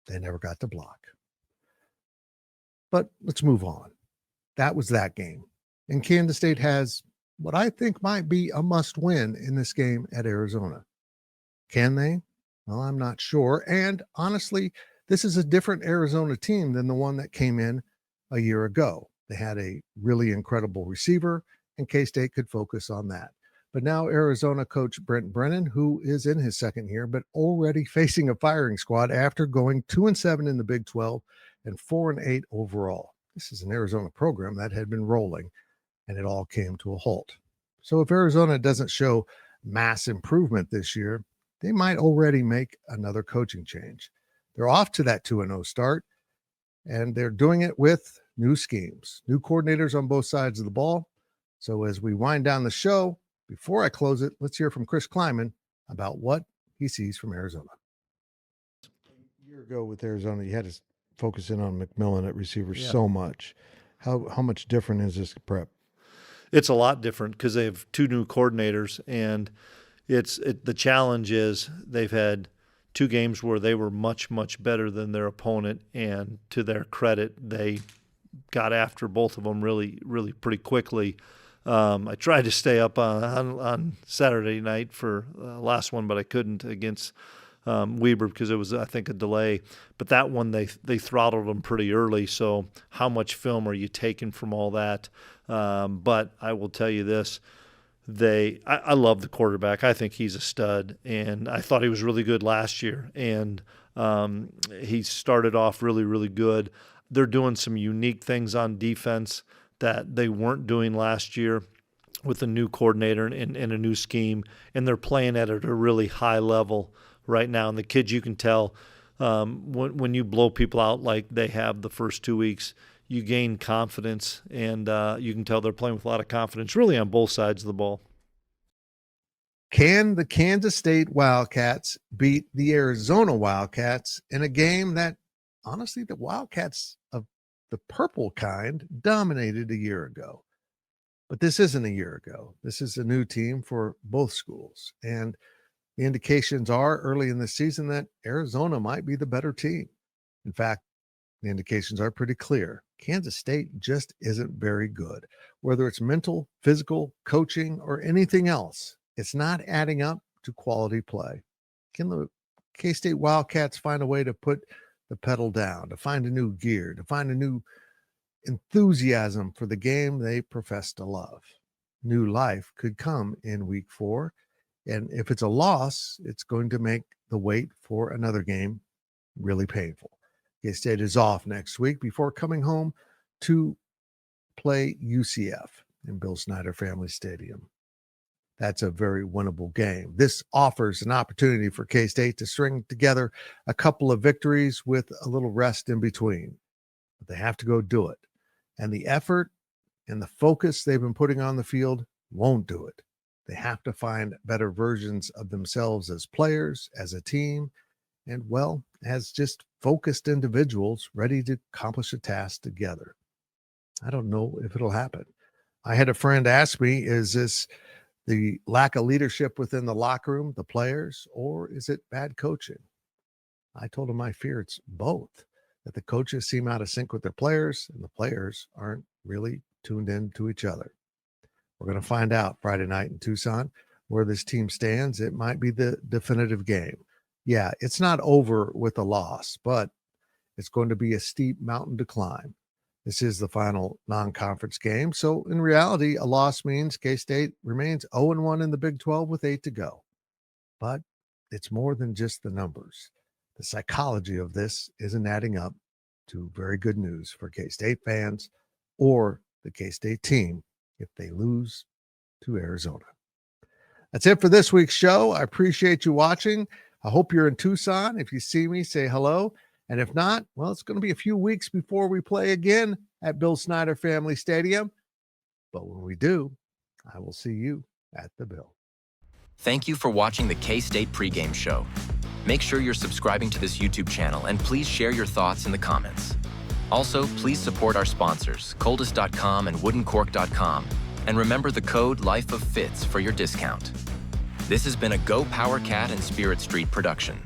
they never got to block. But let's move on. That was that game. And Kansas State has what I think might be a must-win in this game at Arizona. Can they? Well, I'm not sure. And honestly, this is a different Arizona team than the one that came in a year ago. They had a really incredible receiver, and K-State could focus on that. But now Arizona coach Brent Brennan, who is in his second year, but already facing a firing squad after going 2-7 in the Big 12 and 4-8 overall. This is an Arizona program that had been rolling, and it all came to a halt. So if Arizona doesn't show mass improvement this year, they might already make another coaching change. They're off to that 2-0 start, and they're doing it with new schemes, new coordinators on both sides of the ball. So as we wind down the show, before I close it, let's hear from Chris Kleiman about what he sees from Arizona. A year ago with Arizona, you had to focus in on McMillan at receiver so much. How much different is this prep? It's a lot different because they have two new coordinators, and the challenge is they've had two games where they were much, much better than their opponent, and to their credit, they got after both of them really, really pretty quickly. I tried to stay up on Saturday night for last one, but I couldn't against Weber because it was, I think, a delay. But that one, they throttled them pretty early. So how much film are you taking from all that? But I will tell you this. I love the quarterback. I think he's a stud, and I thought he was really good last year. And he started off really, really good. They're doing some unique things on defense that they weren't doing last year with a new coordinator and a new scheme, and they're playing at a really high level right now. And the kids, you can tell when you blow people out like they have the first 2 weeks, you gain confidence, and you can tell they're playing with a lot of confidence really on both sides of the ball. Can the Kansas State Wildcats beat the Arizona Wildcats in a game that, honestly, the Wildcats of the purple kind dominated a year ago? But this isn't a year ago. This is a new team for both schools. And the indications are early in the season that Arizona might be the better team. In fact, the indications are pretty clear. Kansas State just isn't very good. Whether it's mental, physical, coaching, or anything else, it's not adding up to quality play. Can the K-State Wildcats find a way to put the pedal down, to find a new gear, to find a new enthusiasm for the game they profess to love? New life could come in week 4. And if it's a loss, it's going to make the wait for another game really painful. K-State is off next week before coming home to play UCF in Bill Snyder Family Stadium. That's a very winnable game. This offers an opportunity for K-State to string together a couple of victories with a little rest in between. But they have to go do it. And the effort and the focus they've been putting on the field won't do it. They have to find better versions of themselves as players, as a team, and, well, as just focused individuals ready to accomplish a task together. I don't know if it'll happen. I had a friend ask me, is this the lack of leadership within the locker room, the players, or is it bad coaching? I told him I fear it's both, that the coaches seem out of sync with their players and the players aren't really tuned in to each other. We're going to find out Friday night in Tucson where this team stands. It might be the definitive game. Yeah, it's not over with a loss, but it's going to be a steep mountain to climb. This is the final non-conference game. So in reality, a loss means K-State remains 0-1 in the Big 12 with 8 to go. But it's more than just the numbers. The psychology of this isn't adding up to very good news for K-State fans or the K-State team if they lose to Arizona. That's it for this week's show. I appreciate you watching. I hope you're in Tucson. If you see me, say hello. And if not, well, it's going to be a few weeks before we play again at Bill Snyder Family Stadium. But when we do, I will see you at the Bill. Thank you for watching the K-State Pregame Show. Make sure you're subscribing to this YouTube channel and please share your thoughts in the comments. Also, please support our sponsors, Coldest.com and WoodenCork.com, and remember the code LifeOfFits for your discount. This has been a Go Power Cat and Spirit Street production.